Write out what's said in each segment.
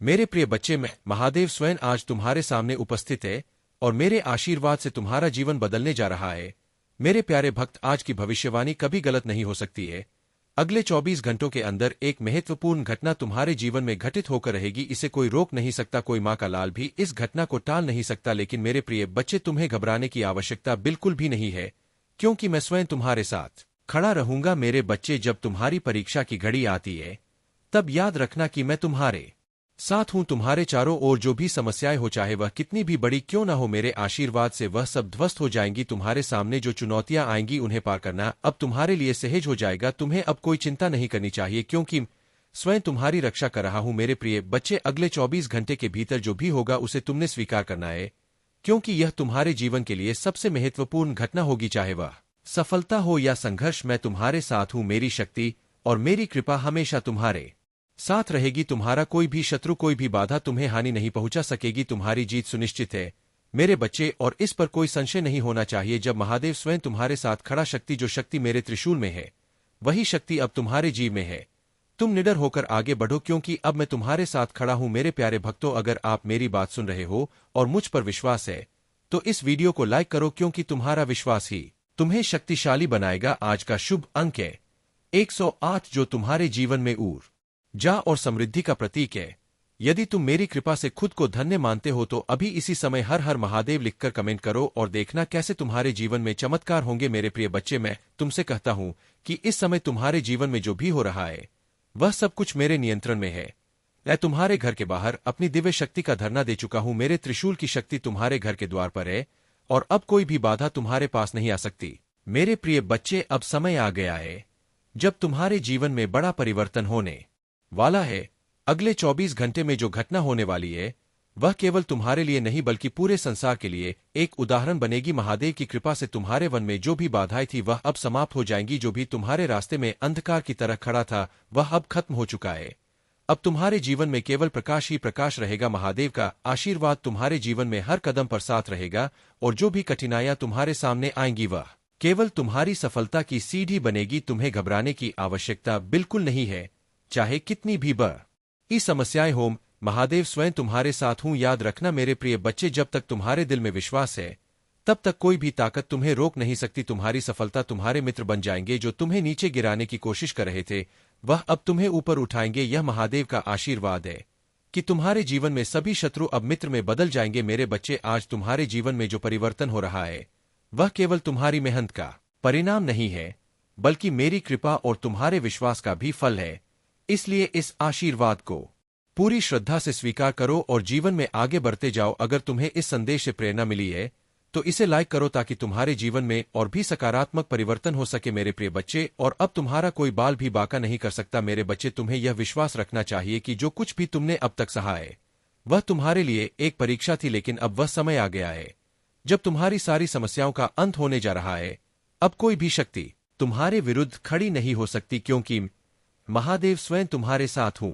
मेरे प्रिय बच्चे, मैं महादेव स्वयं आज तुम्हारे सामने उपस्थित है और मेरे आशीर्वाद से तुम्हारा जीवन बदलने जा रहा है। मेरे प्यारे भक्त, आज की भविष्यवाणी कभी गलत नहीं हो सकती है। अगले 24 घंटों के अंदर एक महत्वपूर्ण घटना तुम्हारे जीवन में घटित होकर रहेगी। इसे कोई रोक नहीं सकता, कोई माँ का लाल भी इस घटना को टाल नहीं सकता। लेकिन मेरे प्रिय बच्चे, तुम्हें घबराने की आवश्यकता बिल्कुल भी नहीं है, क्योंकि मैं स्वयं तुम्हारे साथ खड़ा रहूंगा। मेरे बच्चे, जब तुम्हारी परीक्षा की घड़ी आती है तब याद रखना कि मैं तुम्हारे साथ हूं। तुम्हारे चारों ओर जो भी समस्याएं हो, चाहे वह कितनी भी बड़ी क्यों ना हो, मेरे आशीर्वाद से वह सब ध्वस्त हो जाएंगी। तुम्हारे सामने जो चुनौतियां आएंगी उन्हें पार करना अब तुम्हारे लिए सहज हो जाएगा। तुम्हें अब कोई चिंता नहीं करनी चाहिए, क्योंकि स्वयं तुम्हारी रक्षा कर रहा हूं। मेरे प्रिय बच्चे, अगले 24 घंटे के भीतर जो भी होगा उसे तुमने स्वीकार करना है, क्योंकि यह तुम्हारे जीवन के लिए सबसे महत्वपूर्ण घटना होगी। चाहे वह सफलता हो या संघर्ष, मैं तुम्हारे साथ हूं। मेरी शक्ति और मेरी कृपा हमेशा तुम्हारे साथ रहेगी। तुम्हारा कोई भी शत्रु, कोई भी बाधा तुम्हें हानि नहीं पहुंचा सकेगी। तुम्हारी जीत सुनिश्चित है मेरे बच्चे, और इस पर कोई संशय नहीं होना चाहिए। जब महादेव स्वयं तुम्हारे साथ खड़ा, शक्ति जो शक्ति मेरे त्रिशूल में है वही शक्ति अब तुम्हारे जीव में है। तुम निडर होकर आगे बढ़ो, क्योंकि अब मैं तुम्हारे साथ खड़ा हूं। मेरे प्यारे भक्तों, अगर आप मेरी बात सुन रहे हो और मुझ पर विश्वास है तो इस वीडियो को लाइक करो, क्योंकि तुम्हारा विश्वास ही तुम्हें शक्तिशाली बनाएगा। आज का शुभ अंक है 108, जो तुम्हारे जीवन में ऊर्जा और समृद्धि का प्रतीक है। यदि तुम मेरी कृपा से खुद को धन्य मानते हो तो अभी इसी समय हर हर महादेव लिखकर कमेंट करो और देखना कैसे तुम्हारे जीवन में चमत्कार होंगे। मेरे प्रिय बच्चे, मैं तुमसे कहता हूं कि इस समय तुम्हारे जीवन में जो भी हो रहा है वह सब कुछ मेरे नियंत्रण में है। मैं तुम्हारे घर के बाहर अपनी दिव्य शक्ति का धरना दे चुका हूं। मेरे त्रिशूल की शक्ति तुम्हारे घर के द्वार पर है और अब कोई भी बाधा तुम्हारे पास नहीं आ सकती। मेरे प्रिय बच्चे, अब समय आ गया है जब तुम्हारे जीवन में बड़ा परिवर्तन होने वाला है। अगले 24 घंटे में जो घटना होने वाली है वह केवल तुम्हारे लिए नहीं बल्कि पूरे संसार के लिए एक उदाहरण बनेगी। महादेव की कृपा से तुम्हारे वन में जो भी बाधाएं थी वह अब समाप्त हो जाएंगी। जो भी तुम्हारे रास्ते में अंधकार की तरह खड़ा था वह अब खत्म हो चुका है। अब तुम्हारे जीवन में केवल प्रकाश ही प्रकाश रहेगा। महादेव का आशीर्वाद तुम्हारे जीवन में हर कदम पर साथ रहेगा और जो भी कठिनाइयां तुम्हारे सामने आएंगी वह केवल तुम्हारी सफलता की सीढ़ी बनेगी। तुम्हें घबराने की आवश्यकता बिल्कुल नहीं है, चाहे कितनी भी बड़ी समस्याएं हों, महादेव स्वयं तुम्हारे साथ हूं। याद रखना मेरे प्रिय बच्चे, जब तक तुम्हारे दिल में विश्वास है तब तक कोई भी ताकत तुम्हें रोक नहीं सकती। तुम्हारी सफलता तुम्हारे मित्र बन जाएंगे। जो तुम्हें नीचे गिराने की कोशिश कर रहे थे वह अब तुम्हें ऊपर उठाएंगे। यह महादेव का आशीर्वाद है कि तुम्हारे जीवन में सभी शत्रु अब मित्र में बदल जाएंगे। मेरे बच्चे, आज तुम्हारे जीवन में जो परिवर्तन हो रहा है वह केवल तुम्हारी मेहनत का परिणाम नहीं है, बल्कि मेरी कृपा और तुम्हारे विश्वास का भी फल है। इसलिए इस आशीर्वाद को पूरी श्रद्धा से स्वीकार करो और जीवन में आगे बढ़ते जाओ। अगर तुम्हें इस संदेश से प्रेरणा मिली है तो इसे लाइक करो ताकि तुम्हारे जीवन में और भी सकारात्मक परिवर्तन हो सके। मेरे प्रिय बच्चे, और अब तुम्हारा कोई बाल भी बाका नहीं कर सकता। मेरे बच्चे, तुम्हें यह विश्वास रखना चाहिए कि जो कुछ भी तुमने अब तक सहा है वह तुम्हारे लिए एक परीक्षा थी, लेकिन अब वह समय आ गया है जब तुम्हारी सारी समस्याओं का अंत होने जा रहा है। अब कोई भी शक्ति तुम्हारे विरुद्ध खड़ी नहीं हो सकती, क्योंकि महादेव स्वयं तुम्हारे साथ हूं।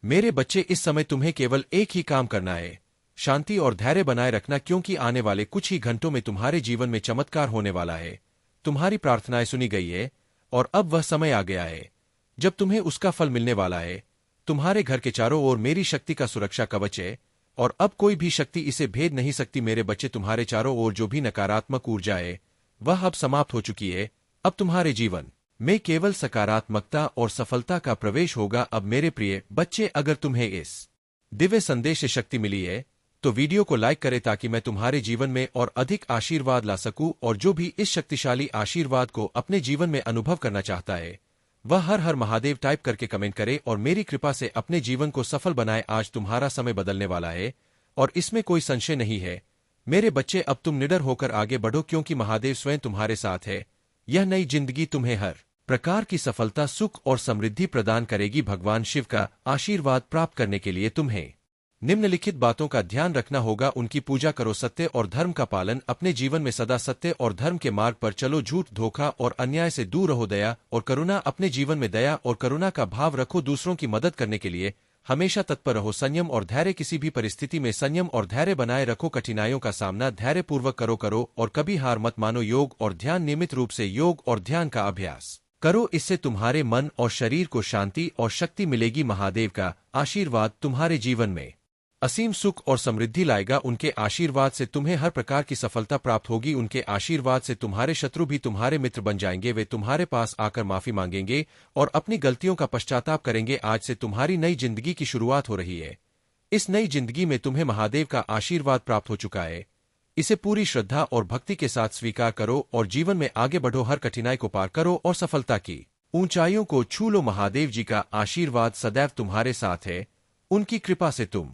मेरे बच्चे, इस समय तुम्हें केवल एक ही काम करना है, शांति और धैर्य बनाए रखना, क्योंकि आने वाले कुछ ही घंटों में तुम्हारे जीवन में चमत्कार होने वाला है। तुम्हारी प्रार्थनाएं सुनी गई है और अब वह समय आ गया है जब तुम्हें उसका फल मिलने वाला है। तुम्हारे घर के चारों ओर मेरी शक्ति का सुरक्षा कवच है और अब कोई भी शक्ति इसे भेद नहीं सकती। मेरे बच्चे, तुम्हारे चारों ओर जो भी नकारात्मक ऊर्जा है वह अब समाप्त हो चुकी है। अब तुम्हारे जीवन में केवल सकारात्मकता और सफलता का प्रवेश होगा। अब मेरे प्रिय बच्चे, अगर तुम्हें इस दिव्य संदेश से शक्ति मिली है तो वीडियो को लाइक करें ताकि मैं तुम्हारे जीवन में और अधिक आशीर्वाद ला सकूं। और जो भी इस शक्तिशाली आशीर्वाद को अपने जीवन में अनुभव करना चाहता है वह हर हर महादेव टाइप करके कमेंट करे और मेरी कृपा से अपने जीवन को सफल बनाए। आज तुम्हारा समय बदलने वाला है और इसमें कोई संशय नहीं है। मेरे बच्चे, अब तुम निडर होकर आगे बढ़ो, क्योंकि महादेव स्वयं तुम्हारे साथ है। यह नई जिंदगी तुम्हें हर प्रकार की सफलता, सुख और समृद्धि प्रदान करेगी। भगवान शिव का आशीर्वाद प्राप्त करने के लिए तुम्हें निम्नलिखित बातों का ध्यान रखना होगा। उनकी पूजा करो, सत्य और धर्म का पालन अपने जीवन में सदा सत्य और धर्म के मार्ग पर चलो, झूठ, धोखा और अन्याय से दूर रहो। दया और करुणा अपने जीवन में दया और करुणा का भाव रखो। दूसरों की मदद करने के लिए हमेशा तत्पर रहो। संयम और धैर्य, किसी भी परिस्थिति में संयम और धैर्य बनाए रखो। कठिनाइयों का सामना धैर्यपूर्वक करो और कभी हार मत मानो। योग और ध्यान, नियमित रूप से योग और ध्यान का अभ्यास करो, इससे तुम्हारे मन और शरीर को शांति और शक्ति मिलेगी। महादेव का आशीर्वाद तुम्हारे जीवन में असीम सुख और समृद्धि लाएगा। उनके आशीर्वाद से तुम्हें हर प्रकार की सफलता प्राप्त होगी। उनके आशीर्वाद से तुम्हारे शत्रु भी तुम्हारे मित्र बन जाएंगे। वे तुम्हारे पास आकर माफी मांगेंगे और अपनी गलतियों का पश्चाताप करेंगे। आज से तुम्हारी नई जिंदगी की शुरुआत हो रही है। इस नई जिंदगी में तुम्हें महादेव का आशीर्वाद प्राप्त हो चुका है। इसे पूरी श्रद्धा और भक्ति के साथ स्वीकार करो और जीवन में आगे बढ़ो। हर कठिनाई को पार करो और सफलता की ऊंचाइयों को छू लो। महादेव जी का आशीर्वाद सदैव तुम्हारे साथ है। उनकी कृपा से तुम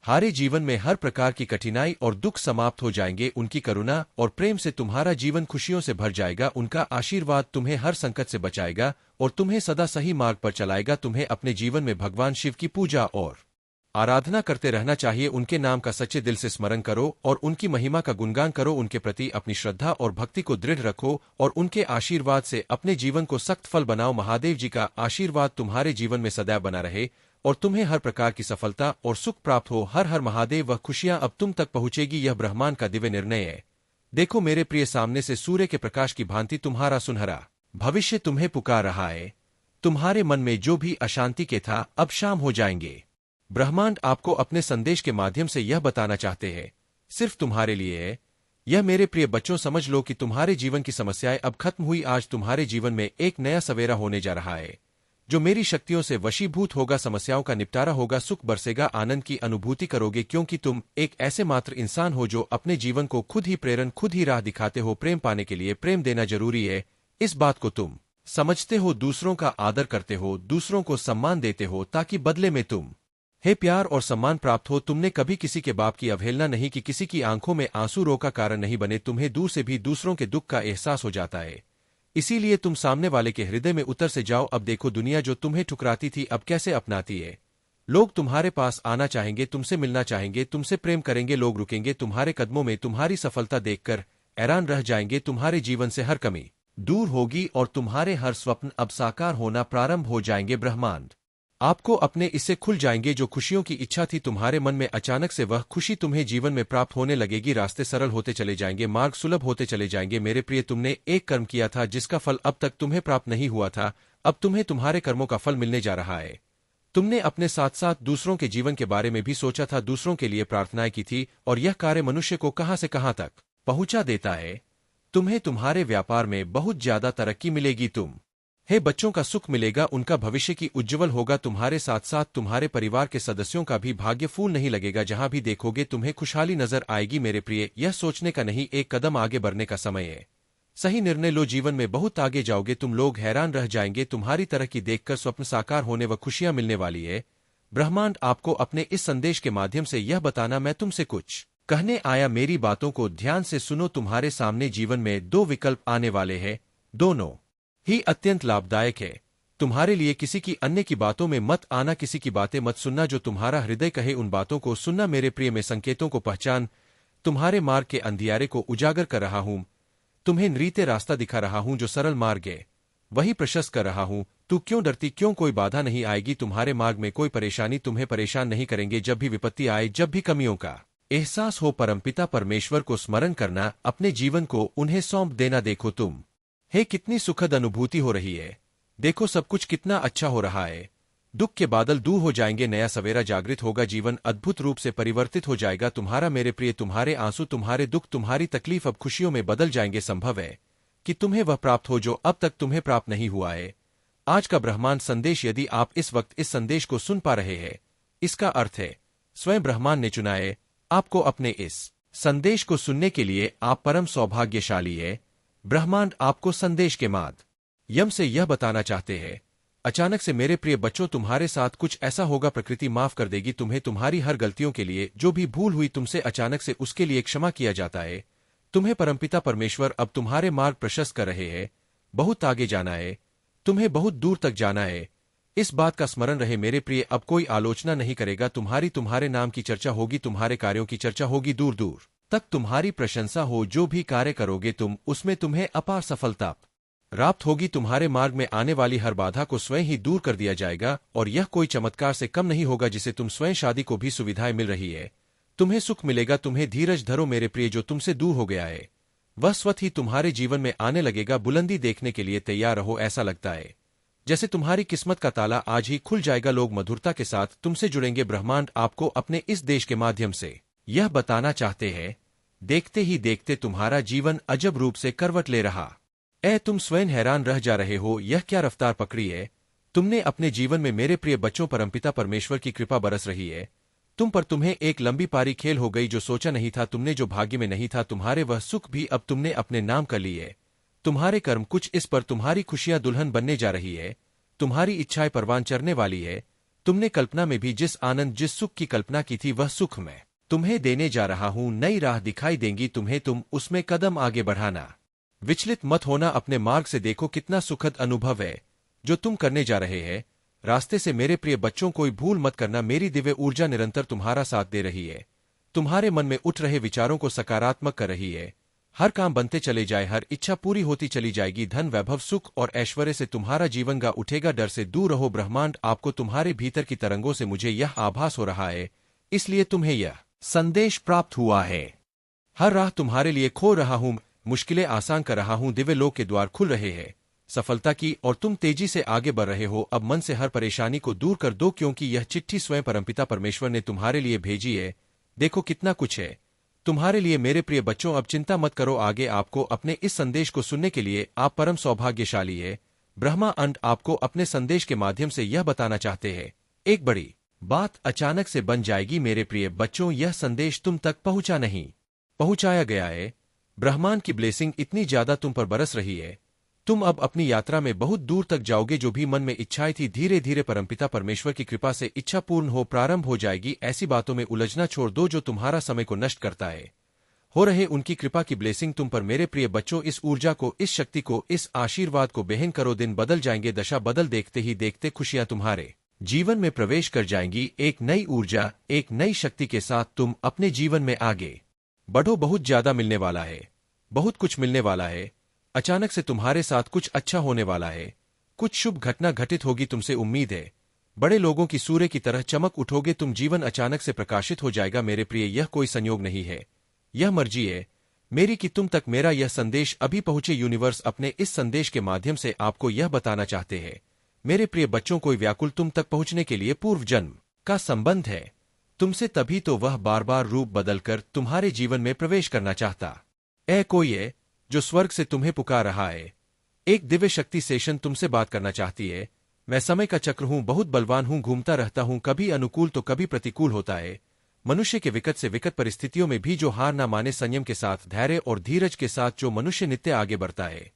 हारे जीवन में हर प्रकार की कठिनाई और दुख समाप्त हो जाएंगे। उनकी करुणा और प्रेम से तुम्हारा जीवन खुशियों से भर जाएगा। उनका आशीर्वाद तुम्हें हर संकट से बचाएगा और तुम्हें सदा सही मार्ग पर चलाएगा। तुम्हें अपने जीवन में भगवान शिव की पूजा और आराधना करते रहना चाहिए। उनके नाम का सच्चे दिल से स्मरण करो और उनकी महिमा का गुणगान करो। उनके प्रति अपनी श्रद्धा और भक्ति को दृढ़ रखो और उनके आशीर्वाद से अपने जीवन को सख्त फल बनाओ। महादेव जी का आशीर्वाद तुम्हारे जीवन में सदैव बना रहे और तुम्हें हर प्रकार की सफलता और सुख प्राप्त हो। हर हर महादेव। वह खुशियां अब तुम तक पहुंचेगी। यह ब्रह्मांड का दिव्य निर्णय है। देखो मेरे प्रिय, सामने से सूर्य के प्रकाश की भांति तुम्हारा सुनहरा भविष्य तुम्हें पुकार रहा है। तुम्हारे मन में जो भी अशांति के था अब शाम हो जाएंगे। ब्रह्मांड आपको अपने संदेश के माध्यम से यह बताना चाहते हैं, सिर्फ तुम्हारे लिए है। यह मेरे प्रिय बच्चों, समझ लो कि तुम्हारे जीवन की समस्याएं अब खत्म हुई। आज तुम्हारे जीवन में एक नया सवेरा होने जा रहा है जो मेरी शक्तियों से वशीभूत होगा। समस्याओं का निपटारा होगा, सुख बरसेगा, आनंद की अनुभूति करोगे, क्योंकि तुम एक ऐसे मात्र इंसान हो जो अपने जीवन को खुद ही प्रेरण, खुद ही राह दिखाते हो। प्रेम पाने के लिए प्रेम देना जरूरी है, इस बात को तुम समझते हो। दूसरों का आदर करते हो, दूसरों को सम्मान देते हो, ताकि बदले में तुम हे प्यार और सम्मान प्राप्त हो। तुमने कभी किसी के बाप की अवहेलना नहीं की, किसी की आंखों में आंसू रो का कारण नहीं बने। तुम्हें दूर से भी दूसरों के दुख का एहसास हो जाता है, इसीलिए तुम सामने वाले के हृदय में उतर से जाओ। अब देखो दुनिया जो तुम्हें ठुकराती थी अब कैसे अपनाती है। लोग तुम्हारे पास आना चाहेंगे, तुमसे मिलना चाहेंगे, तुमसे प्रेम करेंगे। लोग रुकेंगे तुम्हारे कदमों में, तुम्हारी सफलता देखकर हैरान रह जाएंगे। तुम्हारे जीवन से हर कमी दूर होगी और तुम्हारे हर स्वप्न अब साकार होना प्रारंभ हो जाएंगे। ब्रह्मांड आपको अपने इससे खुल जाएंगे। जो खुशियों की इच्छा थी तुम्हारे मन में, अचानक से वह खुशी तुम्हें जीवन में प्राप्त होने लगेगी। रास्ते सरल होते चले जाएंगे, मार्ग सुलभ होते चले जाएंगे। मेरे प्रिय, तुमने एक कर्म किया था जिसका फल अब तक तुम्हें प्राप्त नहीं हुआ था, अब तुम्हें तुम्हारे कर्मों का फल मिलने जा रहा है। तुमने अपने साथ साथ दूसरों के जीवन के बारे में भी सोचा था, दूसरों के लिए प्रार्थनाएं की थी, और यह कार्य मनुष्य को कहां से कहां तक पहुंचा देता है। तुम्हें तुम्हारे व्यापार में बहुत ज्यादा तरक्की मिलेगी। तुम हे बच्चों का सुख मिलेगा, उनका भविष्य की उज्ज्वल होगा। तुम्हारे साथ साथ तुम्हारे परिवार के सदस्यों का भी भाग्य फूल नहीं लगेगा। जहां भी देखोगे तुम्हें खुशहाली नजर आएगी। मेरे प्रिय, यह सोचने का नहीं, एक कदम आगे बढ़ने का समय है। सही निर्णय लो, जीवन में बहुत आगे जाओगे। तुम लोग हैरान रह जाएंगे तुम्हारी तरक्की देखकर। स्वप्न साकार होने व खुशियां मिलने वाली है। ब्रह्मांड आपको अपने इस संदेश के माध्यम से यह बताना मैं तुमसे कुछ कहने आया। मेरी बातों को ध्यान से सुनो। तुम्हारे सामने जीवन में दो विकल्प आने वाले हैं, दोनों ही अत्यंत लाभदायक है तुम्हारे लिए। किसी की अन्य की बातों में मत आना, किसी की बातें मत सुनना। जो तुम्हारा हृदय कहे उन बातों को सुनना। मेरे प्रिय, में संकेतों को पहचान, तुम्हारे मार्ग के अंधियारे को उजागर कर रहा हूं। तुम्हें नृत्य रास्ता दिखा रहा हूं, जो सरल मार्ग है वही प्रशस्त कर रहा हूं। तू क्यों डरती, क्यों? कोई बाधा नहीं आएगी तुम्हारे मार्ग में, कोई परेशानी तुम्हें परेशान नहीं करेंगे। जब भी विपत्ति आए, जब भी कमियों का एहसास हो, परमपिता परमेश्वर को स्मरण करना, अपने जीवन को उन्हें सौंप देना। देखो तुम हे कितनी सुखद अनुभूति हो रही है। देखो सब कुछ कितना अच्छा हो रहा है। दुख के बादल दूर हो जाएंगे, नया सवेरा जागृत होगा, जीवन अद्भुत रूप से परिवर्तित हो जाएगा तुम्हारा। मेरे प्रिय, तुम्हारे आंसू, तुम्हारे दुख, तुम्हारी तकलीफ अब खुशियों में बदल जाएंगे। संभव है कि तुम्हें वह प्राप्त हो जो अब तक तुम्हें प्राप्त नहीं हुआ है। आज का ब्रह्मांड संदेश, यदि आप इस वक्त इस संदेश को सुन पा रहे हैं, इसका अर्थ है स्वयं ब्रह्मांड ने चुना है आपको अपने इस संदेश को सुनने के लिए। आप परम सौभाग्यशाली है। ब्रह्मांड आपको संदेश के माध्यम से यह बताना चाहते हैं, अचानक से मेरे प्रिय बच्चों तुम्हारे साथ कुछ ऐसा होगा, प्रकृति माफ कर देगी तुम्हें। तुम्हारी हर गलतियों के लिए, जो भी भूल हुई तुमसे अचानक से, उसके लिए क्षमा किया जाता है। तुम्हें परमपिता परमेश्वर अब तुम्हारे मार्ग प्रशस्त कर रहे हैं। बहुत आगे जाना है, तुम्हें बहुत दूर तक जाना है। इस बात का स्मरण रहे मेरे प्रिय, अब कोई आलोचना नहीं करेगा तुम्हारे नाम की चर्चा होगी, तुम्हारे कार्यों की चर्चा होगी, दूर दूर तक तुम्हारी प्रशंसा हो। जो भी कार्य करोगे तुम, उसमें तुम्हें अपार सफलता प्राप्त होगी। तुम्हारे मार्ग में आने वाली हर बाधा को स्वयं ही दूर कर दिया जाएगा, और यह कोई चमत्कार से कम नहीं होगा जिसे तुम स्वयं शादी को भी सुविधाएं मिल रही है। तुम्हें सुख मिलेगा। तुम्हें धीरज धरो मेरे प्रिय, जो तुमसे दूर हो गया है वह स्वतः ही तुम्हारे जीवन में आने लगेगा। बुलंदी देखने के लिए तैयार रहो। ऐसा लगता है जैसे तुम्हारी किस्मत का ताला आज ही खुल जाएगा। लोग मधुरता के साथ तुमसे जुड़ेंगे। ब्रह्मांड आपको अपने इस देश के माध्यम से यह बताना चाहते हैं, देखते ही देखते तुम्हारा जीवन अजब रूप से करवट ले रहा। तुम स्वयं हैरान रह जा रहे हो, यह क्या रफ्तार पकड़ी है तुमने अपने जीवन में। मेरे प्रिय बच्चों, परमपिता परमेश्वर की कृपा बरस रही है तुम पर। तुम्हें एक लंबी पारी खेल हो गई। जो सोचा नहीं था तुमने, जो भाग्य में नहीं था तुम्हारे, वह सुख भी अब तुमने अपने नाम कर ली है। तुम्हारे कर्म कुछ इस पर, तुम्हारी खुशियां दुल्हन बनने जा रही है। तुम्हारी इच्छाएं परवान चढ़ने वाली है। तुमने कल्पना में भी जिस आनंद, जिस सुख की कल्पना की थी, वह सुख मैं तुम्हें देने जा रहा हूं। नई राह दिखाई देंगी तुम्हें, तुम उसमें कदम आगे बढ़ाना। विचलित मत होना, अपने मार्ग से देखो कितना सुखद अनुभव है जो तुम करने जा रहे हैं। रास्ते से मेरे प्रिय बच्चों, कोई भूल मत करना। मेरी दिव्य ऊर्जा निरंतर तुम्हारा साथ दे रही है। तुम्हारे मन में उठ रहे विचारों को सकारात्मक कर रही है। हर काम बनते चले जाए, हर इच्छा पूरी होती चली जाएगी। धन, वैभव, सुख और ऐश्वर्य से तुम्हारा जीवन गा उठेगा। डर से दूर रहो। ब्रह्मांड आपको तुम्हारे भीतर की तरंगों से, मुझे यह आभास हो रहा है, इसलिए तुम्हें यह संदेश प्राप्त हुआ है। हर राह तुम्हारे लिए खोल रहा हूं, मुश्किलें आसान कर रहा हूं। दिव्य लोक के द्वार खुल रहे हैं सफलता की, और तुम तेजी से आगे बढ़ रहे हो। अब मन से हर परेशानी को दूर कर दो, क्योंकि यह चिट्ठी स्वयं परमपिता परमेश्वर ने तुम्हारे लिए भेजी है। देखो कितना कुछ है तुम्हारे लिए मेरे प्रिय बच्चों। अब चिंता मत करो आगे। आपको अपने इस संदेश को सुनने के लिए आप परम सौभाग्यशाली है। ब्रह्मा अंड आपको अपने संदेश के माध्यम से यह बताना चाहते हैं, एक बड़ी बात अचानक से बन जाएगी। मेरे प्रिय बच्चों, यह संदेश तुम तक पहुंचाया गया है। ब्रह्मांड की ब्लेसिंग इतनी ज्यादा तुम पर बरस रही है, तुम अब अपनी यात्रा में बहुत दूर तक जाओगे। जो भी मन में इच्छाएं थी, धीरे धीरे परमपिता परमेश्वर की कृपा से इच्छा पूर्ण हो प्रारंभ हो जाएगी। ऐसी बातों में उलझना छोड़ दो जो तुम्हारा समय को नष्ट करता है। हो रहे उनकी कृपा की ब्लेसिंग तुम पर। मेरे प्रिय बच्चों, इस ऊर्जा को, इस शक्ति को, इस आशीर्वाद को बहन करो। दिन बदल जाएंगे, दशा बदल, देखते ही देखते खुशियां तुम्हारे जीवन में प्रवेश कर जाएंगी। एक नई ऊर्जा, एक नई शक्ति के साथ तुम अपने जीवन में आगे बढ़ो। बहुत ज्यादा मिलने वाला है, बहुत कुछ मिलने वाला है। अचानक से तुम्हारे साथ कुछ अच्छा होने वाला है। कुछ शुभ घटना घटित होगी, तुमसे उम्मीद है। बड़े लोगों की सूर्य की तरह चमक उठोगे तुम। जीवन अचानक से प्रकाशित हो जाएगा। मेरे प्रिय, यह कोई संयोग नहीं है, यह मर्जी है मेरी कि तुम तक मेरा यह संदेश अभी पहुंचे। यूनिवर्स अपने इस संदेश के माध्यम से आपको यह बताना चाहते हैं, मेरे प्रिय बच्चों, कोई व्याकुल तुम तक पहुंचने के लिए पूर्व जन्म का संबंध है तुमसे, तभी तो वह बार बार रूप बदलकर तुम्हारे जीवन में प्रवेश करना चाहता कोई है जो स्वर्ग से तुम्हें पुकार रहा है। एक दिव्य शक्ति सेशन तुमसे बात करना चाहती है। मैं समय का चक्र हूं, बहुत बलवान हूं, घूमता रहता हूं, कभी अनुकूल तो कभी प्रतिकूल होता है। मनुष्य के विकट से विकट परिस्थितियों में भी जो हार ना माने, संयम के साथ, धैर्य और धीरज के साथ जो मनुष्य नित्य आगे बढ़ता है,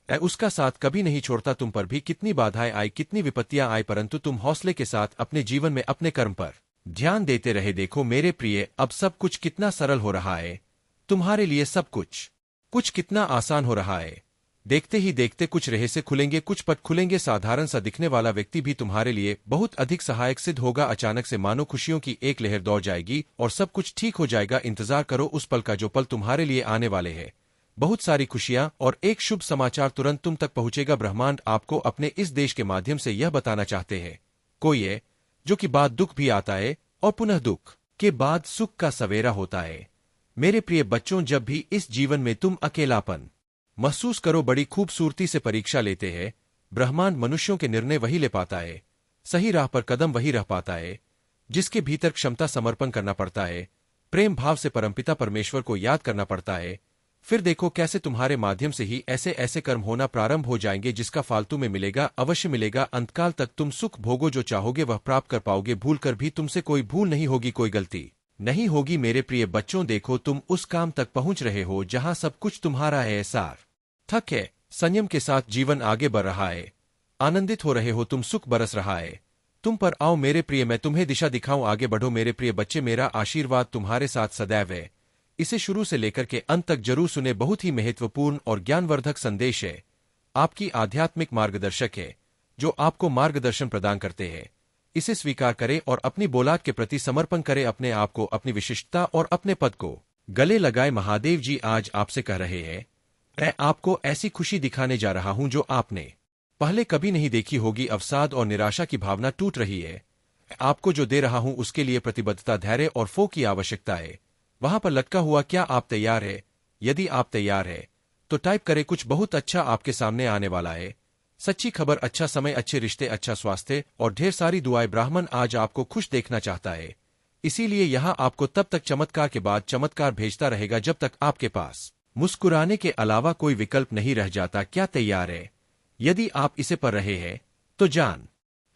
उसका साथ कभी नहीं छोड़ता। तुम पर भी कितनी बाधाएं आई, कितनी विपत्तियां आई, परंतु तुम हौसले के साथ अपने जीवन में अपने कर्म पर ध्यान देते रहे। देखो मेरे प्रिय, अब सब कुछ कितना सरल हो रहा है तुम्हारे लिए। सब कुछ कितना आसान हो रहा है। देखते ही देखते कुछ रहस्य खुलेंगे, कुछ पट खुलेंगे। साधारण सा दिखने वाला व्यक्ति भी तुम्हारे लिए बहुत अधिक सहायक सिद्ध होगा। अचानक से मानो खुशियों की एक लहर दौड़ जाएगी और सब कुछ ठीक हो जाएगा। इंतजार करो उस पल का जो पल तुम्हारे लिए आने वाले हैं। बहुत सारी खुशियां और एक शुभ समाचार तुरंत तुम तक पहुंचेगा। ब्रह्मांड आपको अपने इस देश के माध्यम से यह बताना चाहते हैं, कोई है जो कि बाद दुख भी आता है और पुनः दुख के बाद सुख का सवेरा होता है। मेरे प्रिय बच्चों, जब भी इस जीवन में तुम अकेलापन महसूस करो, बड़ी खूबसूरती से परीक्षा लेते हैं। ब्रह्मांड मनुष्यों के निर्णय वही ले पाता है, सही राह पर कदम वही रह पाता है जिसके भीतर क्षमता समर्पण करना पड़ता है, प्रेम भाव से परमपिता परमेश्वर को याद करना पड़ता है। फिर देखो कैसे तुम्हारे माध्यम से ही ऐसे ऐसे कर्म होना प्रारंभ हो जाएंगे जिसका फालतू में मिलेगा, अवश्य मिलेगा। अंतकाल तक तुम सुख भोगो, जो चाहोगे वह प्राप्त कर पाओगे। भूल कर भी तुमसे कोई भूल नहीं होगी, कोई गलती नहीं होगी। मेरे प्रिय बच्चों, देखो तुम उस काम तक पहुंच रहे हो जहां सब कुछ तुम्हारा है। सार थक है, संयम के साथ जीवन आगे बढ़ रहा है। आनंदित हो रहे हो तुम, सुख बरस रहा है तुम पर। आओ मेरे प्रिय, मैं तुम्हें दिशा दिखाऊं, आगे बढ़ो मेरे प्रिय बच्चे। मेरा आशीर्वाद तुम्हारे साथ सदैव है। इसे शुरू से लेकर के अंत तक जरूर सुने। बहुत ही महत्वपूर्ण और ज्ञानवर्धक संदेश है। आपकी आध्यात्मिक मार्गदर्शक है जो आपको मार्गदर्शन प्रदान करते हैं। इसे स्वीकार करें और अपनी बोलाद के प्रति समर्पण करें। अपने आप को, अपनी विशिष्टता और अपने पद को गले लगाए। महादेव जी आज आपसे कह रहे हैं, मैं आपको ऐसी खुशी दिखाने जा रहा हूं जो आपने पहले कभी नहीं देखी होगी। अवसाद और निराशा की भावना टूट रही है। आपको जो दे रहा हूं उसके लिए प्रतिबद्धता, धैर्य और फो की आवश्यकता है। वहां पर लटका हुआ क्या आप तैयार है? यदि आप तैयार है तो टाइप करें, कुछ बहुत अच्छा आपके सामने आने वाला है। सच्ची खबर, अच्छा समय, अच्छे रिश्ते, अच्छा स्वास्थ्य और ढेर सारी दुआएं। ब्राह्मण आज आपको खुश देखना चाहता है, इसीलिए यहाँ आपको तब तक चमत्कार के बाद चमत्कार भेजता रहेगा जब तक आपके पास मुस्कुराने के अलावा कोई विकल्प नहीं रह जाता। क्या तैयार है? यदि आप इसे पढ़ रहे हैं तो जान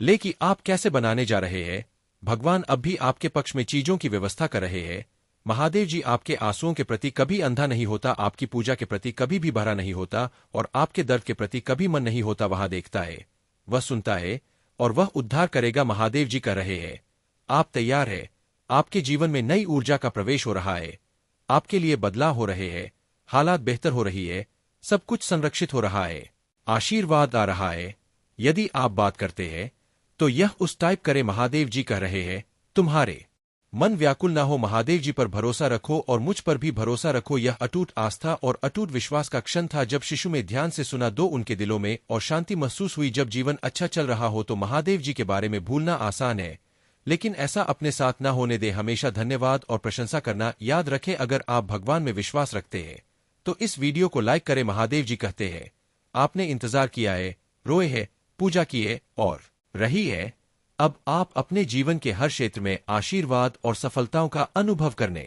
ले कि आप कैसे बनाने जा रहे हैं। भगवान अब भी आपके पक्ष में चीजों की व्यवस्था कर रहे हैं। महादेव जी आपके आंसुओं के प्रति कभी अंधा नहीं होता, आपकी पूजा के प्रति कभी भी भरा नहीं होता और आपके दर्द के प्रति कभी मन नहीं होता। वह देखता है, वह सुनता है और वह उद्धार करेगा। महादेव जी कर रहे हैं। आप तैयार है? आपके जीवन में नई ऊर्जा का प्रवेश हो रहा है, आपके लिए बदलाव हो रहे हैं, हालात बेहतर हो रही है, सब कुछ संरक्षित हो रहा है, आशीर्वाद आ रहा है। यदि आप बात करते हैं तो यह उस टाइप करें, महादेव जी कह रहे हैं, तुम्हारे मन व्याकुल ना हो, महादेव जी पर भरोसा रखो और मुझ पर भी भरोसा रखो। यह अटूट आस्था और अटूट विश्वास का क्षण था जब शिशु में ध्यान से सुना दो उनके दिलों में और शांति महसूस हुई। जब जीवन अच्छा चल रहा हो तो महादेव जी के बारे में भूलना आसान है, लेकिन ऐसा अपने साथ ना होने दे। हमेशा धन्यवाद और प्रशंसा करना याद रखें। अगर आप भगवान में विश्वास रखते हैं तो इस वीडियो को लाइक करें। महादेव जी कहते हैं, आपने इंतजार किया है, रोए है, पूजा की है और रही है। अब आप अपने जीवन के हर क्षेत्र में आशीर्वाद और सफलताओं का अनुभव करने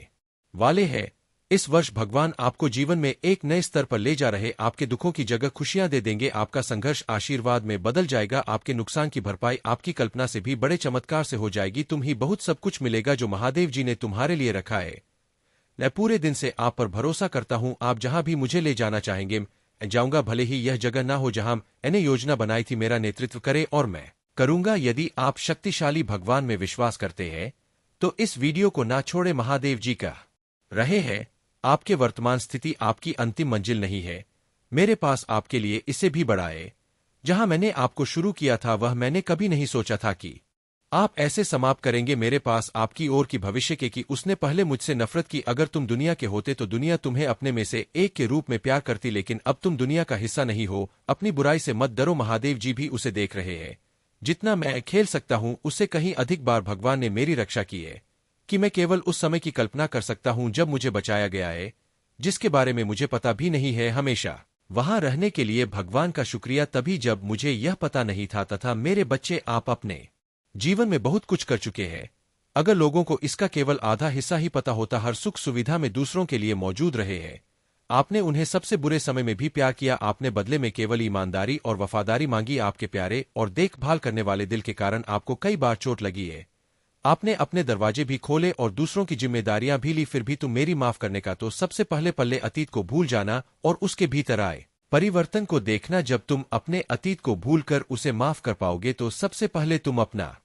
वाले हैं। इस वर्ष भगवान आपको जीवन में एक नए स्तर पर ले जा रहे, आपके दुखों की जगह खुशियां दे देंगे। आपका संघर्ष आशीर्वाद में बदल जाएगा, आपके नुकसान की भरपाई आपकी कल्पना से भी बड़े चमत्कार से हो जाएगी। तुम ही बहुत सब कुछ मिलेगा जो महादेव जी ने तुम्हारे लिए रखा है। मैं पूरे दिन से आप पर भरोसा करता हूं, आप जहां भी मुझे ले जाना चाहेंगे मैं जाऊंगा, भले ही यह जगह ना हो जहां मैंने योजना बनाई थी। मेरा नेतृत्व करे और मैं करूंगा। यदि आप शक्तिशाली भगवान में विश्वास करते हैं तो इस वीडियो को ना छोड़े। महादेव जी कह रहे हैं, आपके वर्तमान स्थिति आपकी अंतिम मंजिल नहीं है, मेरे पास आपके लिए इससे भी बड़ा है। जहां मैंने आपको शुरू किया था वह मैंने कभी नहीं सोचा था कि आप ऐसे समाप्त करेंगे। मेरे पास आपकी ओर की भविष्य के कि उसने पहले मुझसे नफरत की। अगर तुम दुनिया के होते तो दुनिया तुम्हें अपने में से एक के रूप में प्यार करती, लेकिन अब तुम दुनिया का हिस्सा नहीं हो। अपनी बुराई से मत डरो, महादेव जी भी उसे देख रहे हैं। जितना मैं खेल सकता हूं उससे कहीं अधिक बार भगवान ने मेरी रक्षा की है कि मैं केवल उस समय की कल्पना कर सकता हूं जब मुझे बचाया गया है, जिसके बारे में मुझे पता भी नहीं है। हमेशा वहां रहने के लिए भगवान का शुक्रिया, तभी जब मुझे यह पता नहीं था। तथा मेरे बच्चे, आप अपने जीवन में बहुत कुछ कर चुके हैं। अगर लोगों को इसका केवल आधा हिस्सा ही पता होता, हर सुख सुविधा में दूसरों के लिए मौजूद रहे हैं। आपने उन्हें सबसे बुरे समय में भी प्यार किया, आपने बदले में केवल ईमानदारी और वफादारी मांगी। आपके प्यारे और देखभाल करने वाले दिल के कारण आपको कई बार चोट लगी है। आपने अपने दरवाजे भी खोले और दूसरों की जिम्मेदारियां भी ली, फिर भी तुम मेरी माफ करने का तो सबसे पहले पल्ले अतीत को भूल जाना और उसके भीतर आए परिवर्तन को देखना। जब तुम अपने अतीत को भूलकर उसे माफ कर पाओगे तो सबसे पहले तुम अपना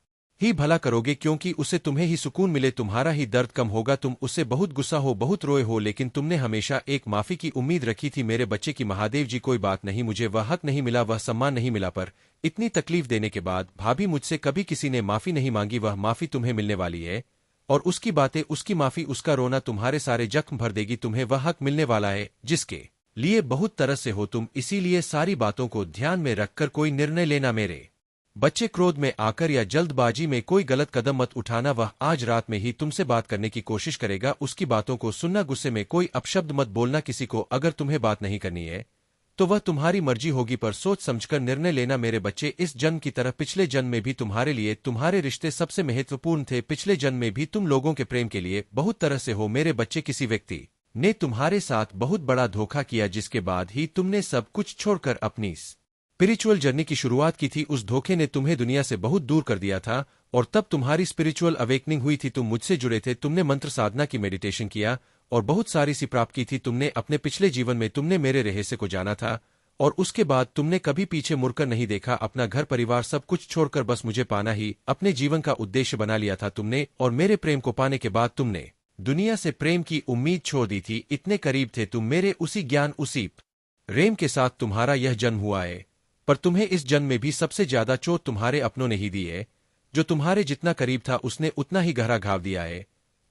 ही भला करोगे, क्योंकि उसे तुम्हें ही सुकून मिले, तुम्हारा ही दर्द कम होगा। तुम उससे बहुत गुस्सा हो, बहुत रोए हो, लेकिन तुमने हमेशा एक माफी की उम्मीद रखी थी। मेरे बच्चे की महादेव जी, कोई बात नहीं, मुझे वह हक नहीं मिला, वह सम्मान नहीं मिला, पर इतनी तकलीफ देने के बाद भाभी मुझसे कभी किसी ने माफी नहीं मांगी। वह माफी तुम्हें मिलने वाली है और उसकी बातें, उसकी माफी, उसका रोना तुम्हारे सारे जख्म भर देगी। तुम्हें वह हक मिलने वाला है जिसके लिए बहुत तरस से हो तुम। इसीलिए सारी बातों को ध्यान में रखकर कोई निर्णय लेना। मेरे बच्चे, क्रोध में आकर या जल्दबाजी में कोई गलत कदम मत उठाना। वह आज रात में ही तुमसे बात करने की कोशिश करेगा, उसकी बातों को सुनना। गुस्से में कोई अपशब्द मत बोलना किसी को। अगर तुम्हें बात नहीं करनी है तो वह तुम्हारी मर्जी होगी, पर सोच समझकर निर्णय लेना। मेरे बच्चे, इस जन्म की तरह पिछले जन्म में भी तुम्हारे लिए तुम्हारे रिश्ते सबसे महत्वपूर्ण थे। पिछले जन्म में भी तुम लोगों के प्रेम के लिए बहुत तरह से हो। मेरे बच्चे, किसी व्यक्ति ने तुम्हारे साथ बहुत बड़ा धोखा किया, जिसके बाद ही तुमने सब कुछ छोड़कर अपनी स्पिरिचुअल जर्नी की शुरुआत की थी। उस धोखे ने तुम्हें दुनिया से बहुत दूर कर दिया था और तब तुम्हारी स्पिरिचुअल अवेकनिंग हुई थी। तुम मुझसे जुड़े थे, तुमने मंत्र साधना की, मेडिटेशन किया और बहुत सारी सी प्राप्त की थी। तुमने अपने पिछले जीवन में तुमने मेरे रहस्य को जाना था और उसके बाद तुमने कभी पीछे मुड़कर नहीं देखा। अपना घर परिवार सब कुछ छोड़कर बस मुझे पाना ही अपने जीवन का उद्देश्य बना लिया था तुमने। और मेरे प्रेम को पाने के बाद तुमने दुनिया से प्रेम की उम्मीद छोड़ दी थी। इतने करीब थे तुम मेरे, उसी ज्ञान, उसी प्रेम के साथ तुम्हारा यह जन्म हुआ है। पर तुम्हें इस जन्म में भी सबसे ज्यादा चोट तुम्हारे अपनों ने ही दी है। जो तुम्हारे जितना करीब था उसने उतना ही गहरा घाव दिया है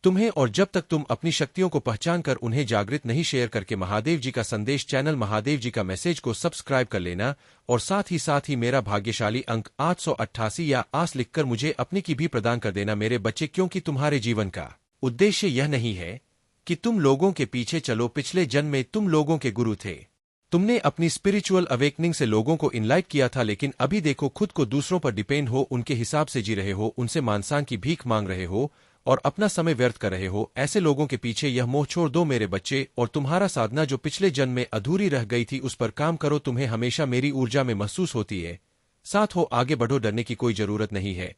तुम्हें। और जब तक तुम अपनी शक्तियों को पहचान कर उन्हें जागृत नहीं, शेयर करके महादेव जी का संदेश चैनल महादेव जी का मैसेज को सब्सक्राइब कर लेना और साथ ही मेरा भाग्यशाली अंक 888 या आस लिखकर मुझे अपनी की भी प्रदान कर देना। मेरे बच्चे, क्योंकि तुम्हारे जीवन का उद्देश्य यह नहीं है कि तुम लोगों के पीछे चलो। पिछले जन्म में तुम लोगों के गुरु थे। तुमने अपनी स्पिरिचुअल अवेकनिंग से लोगों को इनलाइट किया था, लेकिन अभी देखो खुद को दूसरों पर डिपेंड हो, उनके हिसाब से जी रहे हो, उनसे मानसान की भीख मांग रहे हो और अपना समय व्यर्थ कर रहे हो। ऐसे लोगों के पीछे यह मोह छोड़ दो मेरे बच्चे, और तुम्हारा साधना जो पिछले जन्म में अधूरी रह गई थी उस पर काम करो। तुम्हें हमेशा मेरी ऊर्जा में महसूस होती है। साथ हो, आगे बढ़ो, डरने की कोई जरूरत नहीं है।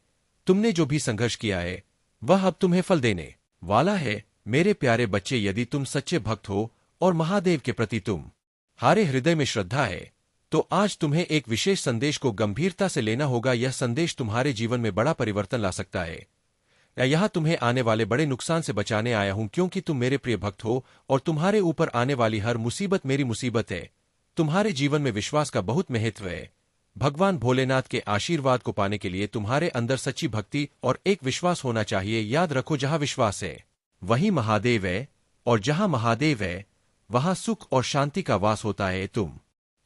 तुमने जो भी संघर्ष किया है वह अब तुम्हें फल देने वाला है। मेरे प्यारे बच्चे, यदि तुम सच्चे भक्त हो और महादेव के प्रति तुम हारे हृदय में श्रद्धा है, तो आज तुम्हें एक विशेष संदेश को गंभीरता से लेना होगा। यह संदेश तुम्हारे जीवन में बड़ा परिवर्तन ला सकता है। यहाँ तुम्हें आने वाले बड़े नुकसान से बचाने आया हूं, क्योंकि तुम मेरे प्रिय भक्त हो और तुम्हारे ऊपर आने वाली हर मुसीबत मेरी मुसीबत है। तुम्हारे जीवन में विश्वास का बहुत महत्व है। भगवान भोलेनाथ के आशीर्वाद को पाने के लिए तुम्हारे अंदर सच्ची भक्ति और एक विश्वास होना चाहिए। याद रखो, जहां विश्वास है वहीं महादेव है, और जहां महादेव है वहां सुख और शांति का वास होता है। तुम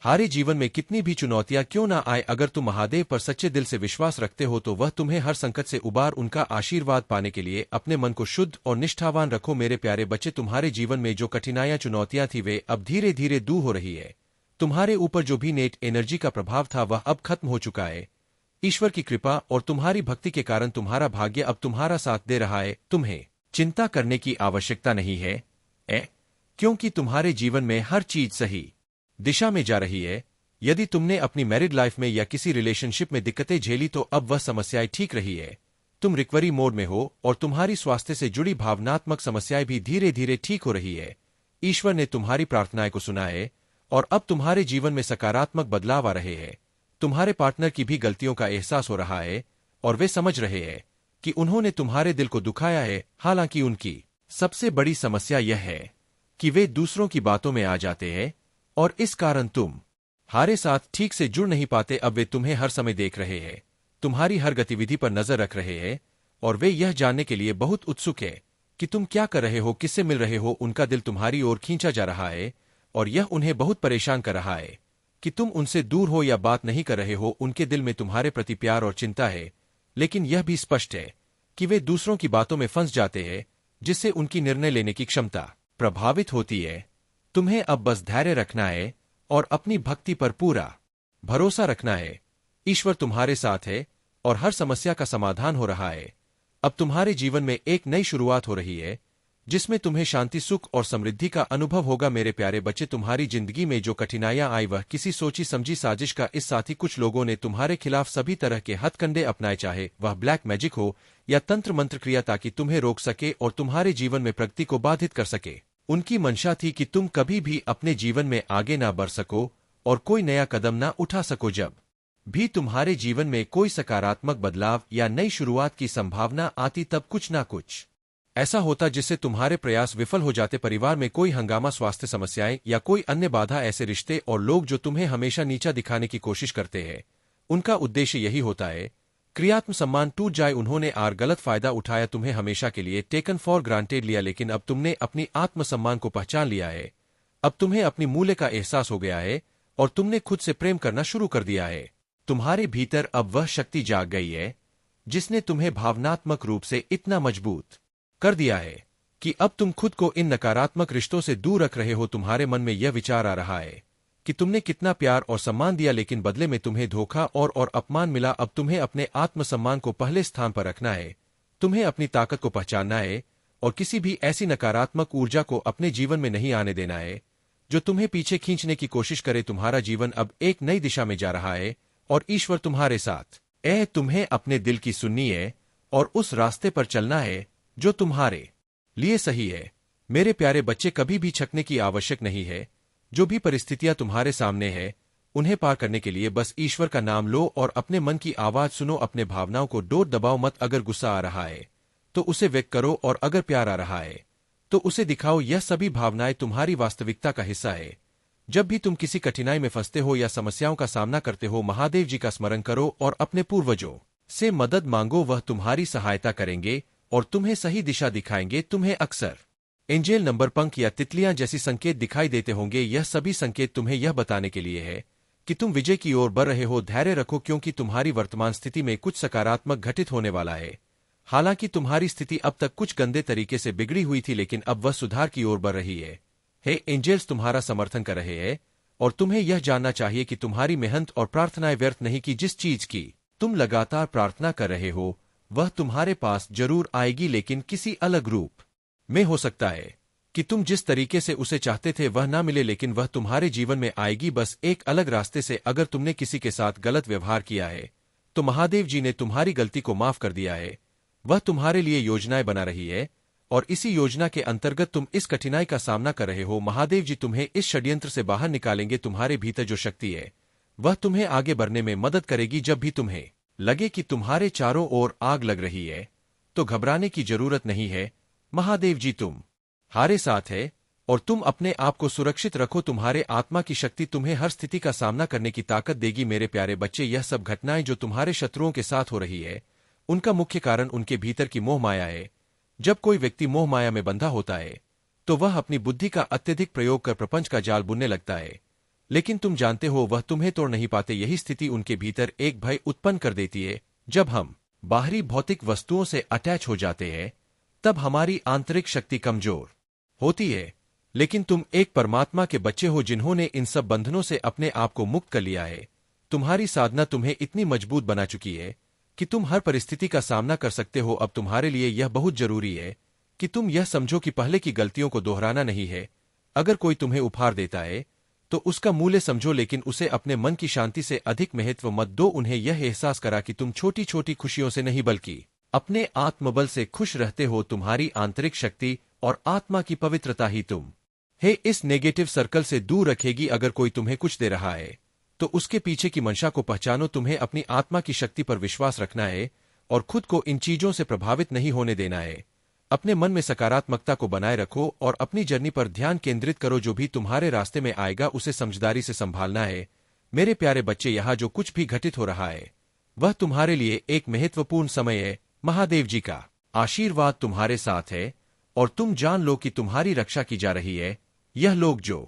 हारे जीवन में कितनी भी चुनौतियां क्यों ना आए, अगर तुम महादेव पर सच्चे दिल से विश्वास रखते हो तो वह तुम्हें हर संकट से उबार। उनका आशीर्वाद पाने के लिए अपने मन को शुद्ध और निष्ठावान रखो। मेरे प्यारे बच्चे, तुम्हारे जीवन में जो कठिनाइयां चुनौतियां थी वे अब धीरे धीरे दूर हो रही है। तुम्हारे ऊपर जो भी नेट एनर्जी का प्रभाव था वह अब खत्म हो चुका है। ईश्वर की कृपा और तुम्हारी भक्ति के कारण तुम्हारा भाग्य अब तुम्हारा साथ दे रहा है। तुम्हें चिंता करने की आवश्यकता नहीं है, क्योंकि तुम्हारे जीवन में हर चीज सही दिशा में जा रही है। यदि तुमने अपनी मैरिड लाइफ में या किसी रिलेशनशिप में दिक्कतें झेली तो अब वह समस्याएं ठीक रही है। तुम रिकवरी मोड में हो और तुम्हारी स्वास्थ्य से जुड़ी भावनात्मक समस्याएं भी धीरे धीरे ठीक हो रही है। ईश्वर ने तुम्हारी प्रार्थनाएं को सुना है और अब तुम्हारे जीवन में सकारात्मक बदलाव आ रहे हैं। तुम्हारे पार्टनर की भी गलतियों का एहसास हो रहा है और वे समझ रहे हैं कि उन्होंने तुम्हारे दिल को दुखाया है। हालांकि उनकी सबसे बड़ी समस्या यह है कि वे दूसरों की बातों में आ जाते हैं और इस कारण तुम हारे साथ ठीक से जुड़ नहीं पाते। अब वे तुम्हें हर समय देख रहे हैं, तुम्हारी हर गतिविधि पर नजर रख रहे हैं और वे यह जानने के लिए बहुत उत्सुक है कि तुम क्या कर रहे हो, किससे मिल रहे हो। उनका दिल तुम्हारी ओर खींचा जा रहा है और यह उन्हें बहुत परेशान कर रहा है कि तुम उनसे दूर हो या बात नहीं कर रहे हो। उनके दिल में तुम्हारे प्रति प्यार और चिंता है, लेकिन यह भी स्पष्ट है कि वे दूसरों की बातों में फंस जाते हैं, जिससे उनकी निर्णय लेने की क्षमता प्रभावित होती है। तुम्हें अब बस धैर्य रखना है और अपनी भक्ति पर पूरा भरोसा रखना है। ईश्वर तुम्हारे साथ है और हर समस्या का समाधान हो रहा है। अब तुम्हारे जीवन में एक नई शुरुआत हो रही है, जिसमें तुम्हें शांति, सुख और समृद्धि का अनुभव होगा। मेरे प्यारे बच्चे, तुम्हारी जिंदगी में जो कठिनाइयां आई वह किसी सोची समझी साजिश का इस साथी कुछ लोगों ने तुम्हारे खिलाफ सभी तरह के हथकंडे अपनाए, चाहे वह ब्लैक मैजिक हो या तंत्र मंत्र क्रिया, ताकि तुम्हें रोक सके और तुम्हारे जीवन में प्रगति को बाधित कर सके। उनकी मंशा थी कि तुम कभी भी अपने जीवन में आगे ना बढ़ सको और कोई नया कदम ना उठा सको। जब भी तुम्हारे जीवन में कोई सकारात्मक बदलाव या नई शुरुआत की संभावना आती, तब कुछ ना कुछ ऐसा होता जिससे तुम्हारे प्रयास विफल हो जाते। परिवार में कोई हंगामा, स्वास्थ्य समस्याएं या कोई अन्य बाधा, ऐसे रिश्ते और लोग जो तुम्हें हमेशा नीचा दिखाने की कोशिश करते हैं, उनका उद्देश्य यही होता है क्रियात्मक सम्मान टूट जाए। उन्होंने गलत फायदा उठाया, तुम्हें हमेशा के लिए टेकन फॉर ग्रांटेड लिया, लेकिन अब तुमने अपनी आत्मसम्मान को पहचान लिया है। अब तुम्हें अपनी मूल्य का एहसास हो गया है और तुमने खुद से प्रेम करना शुरू कर दिया है। तुम्हारे भीतर अब वह शक्ति जाग गई है जिसने तुम्हें भावनात्मक रूप से इतना मजबूत कर दिया है कि अब तुम खुद को इन नकारात्मक रिश्तों से दूर रख रहे हो। तुम्हारे मन में यह विचार आ रहा है कि तुमने कितना प्यार और सम्मान दिया, लेकिन बदले में तुम्हें धोखा और अपमान मिला। अब तुम्हें अपने आत्मसम्मान को पहले स्थान पर रखना है। तुम्हें अपनी ताकत को पहचानना है और किसी भी ऐसी नकारात्मक ऊर्जा को अपने जीवन में नहीं आने देना है जो तुम्हें पीछे खींचने की कोशिश करे। तुम्हारा जीवन अब एक नई दिशा में जा रहा है और ईश्वर तुम्हारे साथ। तुम्हें अपने दिल की सुननी है और उस रास्ते पर चलना है जो तुम्हारे लिए सही है। मेरे प्यारे बच्चे, कभी भी छकने की आवश्यक नहीं है। जो भी परिस्थितियां तुम्हारे सामने है, उन्हें पार करने के लिए बस ईश्वर का नाम लो और अपने मन की आवाज सुनो। अपने भावनाओं को डोर दबाओ मत। अगर गुस्सा आ रहा है तो उसे व्यक्त करो और अगर प्यार आ रहा है तो उसे दिखाओ। यह सभी भावनाएं तुम्हारी वास्तविकता का हिस्सा है। जब भी तुम किसी कठिनाई में फंसते हो या समस्याओं का सामना करते हो, महादेव जी का स्मरण करो और अपने पूर्वजों से मदद मांगो। वह तुम्हारी सहायता करेंगे और तुम्हें सही दिशा दिखाएंगे। तुम्हें अक्सर एंजेल नंबर, पंख या तितलियां जैसी संकेत दिखाई देते होंगे। यह सभी संकेत तुम्हें यह बताने के लिए है कि तुम विजय की ओर बढ़ रहे हो। धैर्य रखो, क्योंकि तुम्हारी वर्तमान स्थिति में कुछ सकारात्मक घटित होने वाला है। हालांकि तुम्हारी स्थिति अब तक कुछ गंदे तरीके से बिगड़ी हुई थी, लेकिन अब वह सुधार की ओर बढ़ रही है। हे एंजल्स तुम्हारा समर्थन कर रहे हैं, और तुम्हें यह जानना चाहिए कि तुम्हारी मेहनत और प्रार्थनाएं व्यर्थ नहीं की। जिस चीज की तुम लगातार प्रार्थना कर रहे हो वह तुम्हारे पास जरूर आएगी, लेकिन किसी अलग रूप में हो सकता है कि तुम जिस तरीके से उसे चाहते थे वह ना मिले, लेकिन वह तुम्हारे जीवन में आएगी, बस एक अलग रास्ते से। अगर तुमने किसी के साथ गलत व्यवहार किया है तो महादेव जी ने तुम्हारी गलती को माफ कर दिया है। वह तुम्हारे लिए योजनाएं बना रही है, और इसी योजना के अंतर्गत तुम इस कठिनाई का सामना कर रहे हो। महादेव जी तुम्हें इस षड्यंत्र से बाहर निकालेंगे। तुम्हारे भीतर जो शक्ति है वह तुम्हें आगे बढ़ने में मदद करेगी। जब भी तुम्हें लगे कि तुम्हारे चारों ओर आग लग रही है तो घबराने की जरूरत नहीं है। महादेव जी तुम्हारे साथ है, और तुम अपने आप को सुरक्षित रखो। तुम्हारे आत्मा की शक्ति तुम्हें हर स्थिति का सामना करने की ताकत देगी। मेरे प्यारे बच्चे, यह सब घटनाएं जो तुम्हारे शत्रुओं के साथ हो रही है उनका मुख्य कारण उनके भीतर की मोह माया है। जब कोई व्यक्ति मोह माया में बंधा होता है तो वह अपनी बुद्धि का अत्यधिक प्रयोग कर प्रपंच का जाल बुनने लगता है, लेकिन तुम जानते हो वह तुम्हें तोड़ नहीं पाते। यही स्थिति उनके भीतर एक भय उत्पन्न कर देती है। जब हम बाहरी भौतिक वस्तुओं से अटैच हो जाते हैं तब हमारी आंतरिक शक्ति कमजोर होती है, लेकिन तुम एक परमात्मा के बच्चे हो जिन्होंने इन सब बंधनों से अपने आप को मुक्त कर लिया है। तुम्हारी साधना तुम्हें इतनी मजबूत बना चुकी है कि तुम हर परिस्थिति का सामना कर सकते हो। अब तुम्हारे लिए यह बहुत जरूरी है कि तुम यह समझो कि पहले की गलतियों को दोहराना नहीं है। अगर कोई तुम्हें उपहार देता है तो उसका मूल्य समझो, लेकिन उसे अपने मन की शांति से अधिक महत्व मत दो। उन्हें यह एहसास करा कि तुम छोटी छोटी खुशियों से नहीं बल्कि अपने आत्मबल से खुश रहते हो। तुम्हारी आंतरिक शक्ति और आत्मा की पवित्रता ही तुम इस नेगेटिव सर्कल से दूर रखेगी। अगर कोई तुम्हें कुछ दे रहा है तो उसके पीछे की मंशा को पहचानो। तुम्हें अपनी आत्मा की शक्ति पर विश्वास रखना है और खुद को इन चीजों से प्रभावित नहीं होने देना है। अपने मन में सकारात्मकता को बनाए रखो और अपनी जर्नी पर ध्यान केंद्रित करो। जो भी तुम्हारे रास्ते में आएगा उसे समझदारी से संभालना है। मेरे प्यारे बच्चे, यहाँ जो कुछ भी घटित हो रहा है वह तुम्हारे लिए एक महत्वपूर्ण समय है। महादेव जी का आशीर्वाद तुम्हारे साथ है, और तुम जान लो कि तुम्हारी रक्षा की जा रही है। यह लोग जो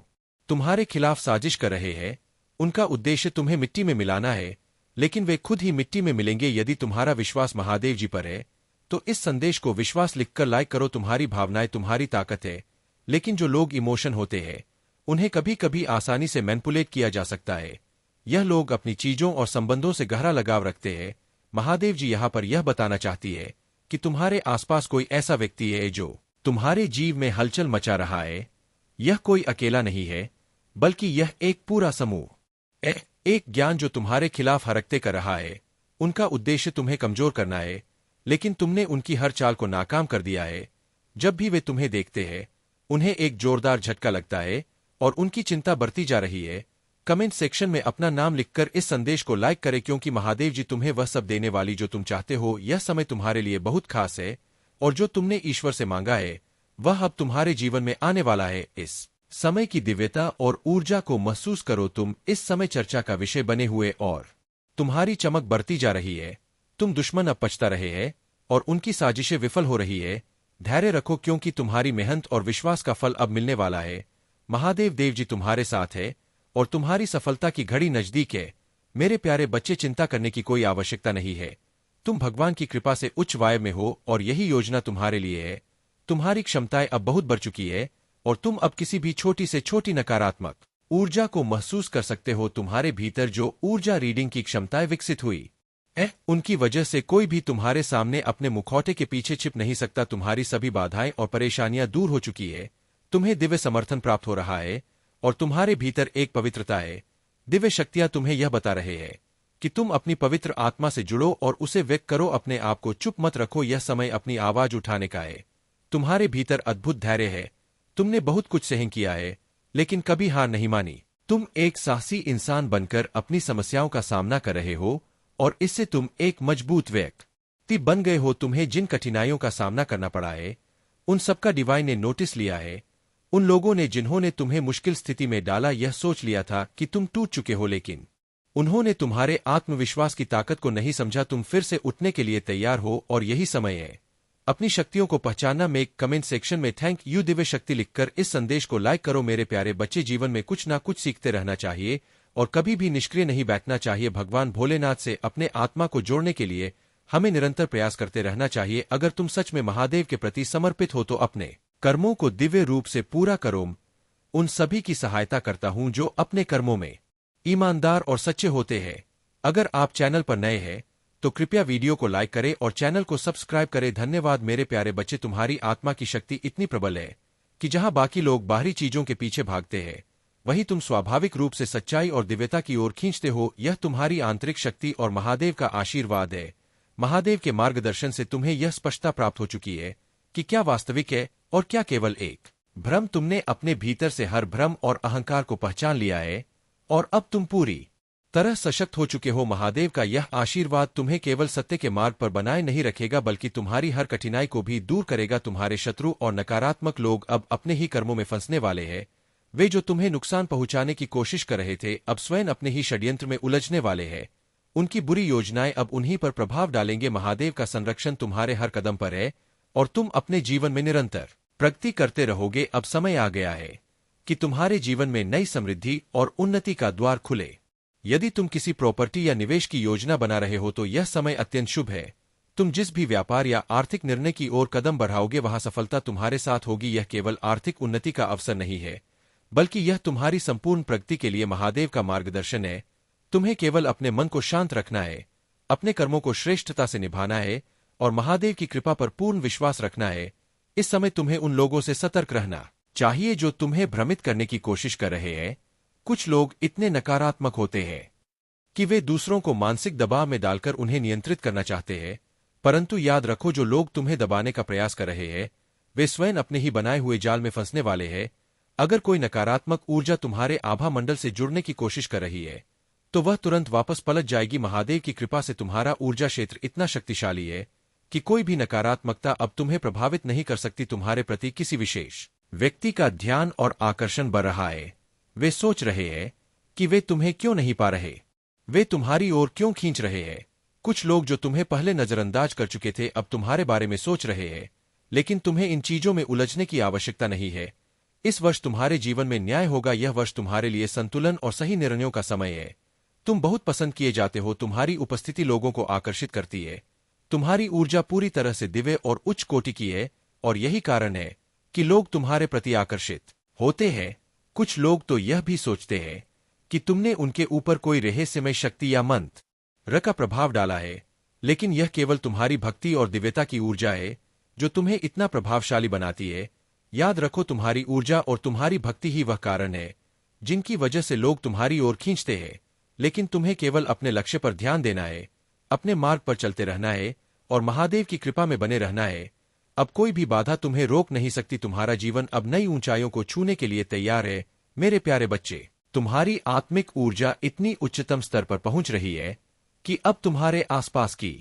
तुम्हारे खिलाफ साजिश कर रहे हैं उनका उद्देश्य तुम्हें मिट्टी में मिलाना है, लेकिन वे खुद ही मिट्टी में मिलेंगे। यदि तुम्हारा विश्वास महादेव जी पर है तो इस संदेश को विश्वास लिखकर लाइक करो। तुम्हारी भावनाएं तुम्हारी ताकत है, लेकिन जो लोग इमोशन होते हैं उन्हें कभी कभी आसानी से मैनिपुलेट किया जा सकता है। यह लोग अपनी चीजों और संबंधों से गहरा लगाव रखते हैं। महादेव जी यहाँ पर यह बताना चाहती है कि तुम्हारे आसपास कोई ऐसा व्यक्ति है जो तुम्हारे जीव में हलचल मचा रहा है। यह कोई अकेला नहीं है, बल्कि यह एक पूरा समूह एक ज्ञान जो तुम्हारे खिलाफ हरकतें कर रहा है। उनका उद्देश्य तुम्हें कमजोर करना है, लेकिन तुमने उनकी हर चाल को नाकाम कर दिया है। जब भी वे तुम्हें देखते हैं उन्हें एक जोरदार झटका लगता है और उनकी चिंता बढ़ती जा रही है। कमेंट सेक्शन में अपना नाम लिखकर इस संदेश को लाइक करें, क्योंकि महादेव जी तुम्हें वह सब देने वाली जो तुम चाहते हो। यह समय तुम्हारे लिए बहुत खास है, और जो तुमने ईश्वर से मांगा है वह अब तुम्हारे जीवन में आने वाला है। इस समय की दिव्यता और ऊर्जा को महसूस करो। तुम इस समय चर्चा का विषय बने हुए और तुम्हारी चमक बढ़ती जा रही है। तुम दुश्मन अब पछता रहे हैं और उनकी साजिशें विफल हो रही है। धैर्य रखो, क्योंकि तुम्हारी मेहनत और विश्वास का फल अब मिलने वाला है। महादेव देव जी तुम्हारे साथ है और तुम्हारी सफलता की घड़ी नजदीक है। मेरे प्यारे बच्चे, चिंता करने की कोई आवश्यकता नहीं है। तुम भगवान की कृपा से उच्च वायु में हो और यही योजना तुम्हारे लिए है। तुम्हारी क्षमताएं अब बहुत बढ़ चुकी है और तुम अब किसी भी छोटी से छोटी नकारात्मक ऊर्जा को महसूस कर सकते हो। तुम्हारे भीतर जो ऊर्जा रीडिंग की क्षमताएं विकसित हुई उनकी वजह से कोई भी तुम्हारे सामने अपने मुखौटे के पीछे छिप नहीं सकता। तुम्हारी सभी बाधाएं और परेशानियां दूर हो चुकी है। तुम्हें दिव्य समर्थन प्राप्त हो रहा है और तुम्हारे भीतर एक पवित्रता है। दिव्य शक्तियां तुम्हें यह बता रहे हैं कि तुम अपनी पवित्र आत्मा से जुड़ो और उसे व्यक्त करो। अपने आप को चुप मत रखो, यह समय अपनी आवाज उठाने का है। तुम्हारे भीतर अद्भुत धैर्य है। तुमने बहुत कुछ सहन किया है, लेकिन कभी हार नहीं मानी। तुम एक साहसी इंसान बनकर अपनी समस्याओं का सामना कर रहे हो और इससे तुम एक मजबूत व्यक्ति बन गए हो। तुम्हें जिन कठिनाइयों का सामना करना पड़ा है उन सबका डिवाइन ने नोटिस लिया है। उन लोगों ने जिन्होंने तुम्हें मुश्किल स्थिति में डाला यह सोच लिया था कि तुम टूट चुके हो, लेकिन उन्होंने तुम्हारे आत्मविश्वास की ताकत को नहीं समझा। तुम फिर से उठने के लिए तैयार हो और यही समय है अपनी शक्तियों को पहचानना। में कमेंट सेक्शन में थैंक यू दिव्य शक्ति लिखकर इस संदेश को लाइक करो। मेरे प्यारे बच्चे, जीवन में कुछ ना कुछ सीखते रहना चाहिए और कभी भी निष्क्रिय नहीं बैठना चाहिए। भगवान भोलेनाथ से अपने आत्मा को जोड़ने के लिए हमें निरंतर प्रयास करते रहना चाहिए। अगर तुम सच में महादेव के प्रति समर्पित हो तो अपने कर्मों को दिव्य रूप से पूरा करो। उन सभी की सहायता करता हूं जो अपने कर्मों में ईमानदार और सच्चे होते हैं। अगर आप चैनल पर नए हैं तो कृपया वीडियो को लाइक करें और चैनल को सब्सक्राइब करें। धन्यवाद मेरे प्यारे बच्चे। तुम्हारी आत्मा की शक्ति इतनी प्रबल है कि जहां बाकी लोग बाहरी चीजों के पीछे भागते हैं, वहीं तुम स्वाभाविक रूप से सच्चाई और दिव्यता की ओर खींचते हो। यह तुम्हारी आंतरिक शक्ति और महादेव का आशीर्वाद है। महादेव के मार्गदर्शन से तुम्हें यह स्पष्टता प्राप्त हो चुकी है कि क्या वास्तविक है और क्या केवल एक भ्रम। तुमने अपने भीतर से हर भ्रम और अहंकार को पहचान लिया है और अब तुम पूरी तरह सशक्त हो चुके हो। महादेव का यह आशीर्वाद तुम्हें केवल सत्य के मार्ग पर बनाए नहीं रखेगा बल्कि तुम्हारी हर कठिनाई को भी दूर करेगा। तुम्हारे शत्रु और नकारात्मक लोग अब अपने ही कर्मों में फंसने वाले हैं। वे जो तुम्हें नुकसान पहुंचाने की कोशिश कर रहे थे अब स्वयं अपने ही षड्यंत्र में उलझने वाले हैं। उनकी बुरी योजनाएं अब उन्हीं पर प्रभाव डालेंगे। महादेव का संरक्षण तुम्हारे हर कदम पर है और तुम अपने जीवन में निरंतर प्रगति करते रहोगे। अब समय आ गया है कि तुम्हारे जीवन में नई समृद्धि और उन्नति का द्वार खुले। यदि तुम किसी प्रॉपर्टी या निवेश की योजना बना रहे हो तो यह समय अत्यंत शुभ है। तुम जिस भी व्यापार या आर्थिक निर्णय की ओर कदम बढ़ाओगे वहां सफलता तुम्हारे साथ होगी। यह केवल आर्थिक उन्नति का अवसर नहीं है बल्कि यह तुम्हारी संपूर्ण प्रगति के लिए महादेव का मार्गदर्शन है। तुम्हें केवल अपने मन को शांत रखना है, अपने कर्मों को श्रेष्ठता से निभाना है और महादेव की कृपा पर पूर्ण विश्वास रखना है। इस समय तुम्हें उन लोगों से सतर्क रहना चाहिए जो तुम्हें भ्रमित करने की कोशिश कर रहे हैं। कुछ लोग इतने नकारात्मक होते हैं कि वे दूसरों को मानसिक दबाव में डालकर उन्हें नियंत्रित करना चाहते हैं, परंतु याद रखो जो लोग तुम्हें दबाने का प्रयास कर रहे हैं वे स्वयं अपने ही बनाए हुए जाल में फंसने वाले हैं। अगर कोई नकारात्मक ऊर्जा तुम्हारे आभा मंडल से जुड़ने की कोशिश कर रही है तो वह तुरंत वापस पलट जाएगी। महादेव की कृपा से तुम्हारा ऊर्जा क्षेत्र इतना शक्तिशाली है कि कोई भी नकारात्मकता अब तुम्हें प्रभावित नहीं कर सकती। तुम्हारे प्रति किसी विशेष व्यक्ति का ध्यान और आकर्षण बढ़ रहा है। वे सोच रहे हैं कि वे तुम्हें क्यों नहीं पा रहे, वे तुम्हारी ओर क्यों खींच रहे हैं। कुछ लोग जो तुम्हें पहले नजरअंदाज कर चुके थे अब तुम्हारे बारे में सोच रहे हैं, लेकिन तुम्हें इन चीजों में उलझने की आवश्यकता नहीं है। इस वर्ष तुम्हारे जीवन में न्याय होगा। यह वर्ष तुम्हारे लिए संतुलन और सही निर्णयों का समय है। तुम बहुत पसंद किए जाते हो। तुम्हारी उपस्थिति लोगों को आकर्षित करती है। तुम्हारी ऊर्जा पूरी तरह से दिव्य और उच्च कोटि की है और यही कारण है कि लोग तुम्हारे प्रति आकर्षित होते हैं। कुछ लोग तो यह भी सोचते हैं कि तुमने उनके ऊपर कोई रहस्यमय शक्ति या मंत्र का प्रभाव डाला है, लेकिन यह केवल तुम्हारी भक्ति और दिव्यता की ऊर्जा है जो तुम्हें इतना प्रभावशाली बनाती है। याद रखो तुम्हारी ऊर्जा और तुम्हारी भक्ति ही वह कारण है जिनकी वजह से लोग तुम्हारी ओर खींचते हैं। लेकिन तुम्हें केवल अपने लक्ष्य पर ध्यान देना है, अपने मार्ग पर चलते रहना है और महादेव की कृपा में बने रहना है। अब कोई भी बाधा तुम्हें रोक नहीं सकती। तुम्हारा जीवन अब नई ऊंचाइयों को छूने के लिए तैयार है। मेरे प्यारे बच्चे, तुम्हारी आत्मिक ऊर्जा इतनी उच्चतम स्तर पर पहुंच रही है कि अब तुम्हारे आसपास की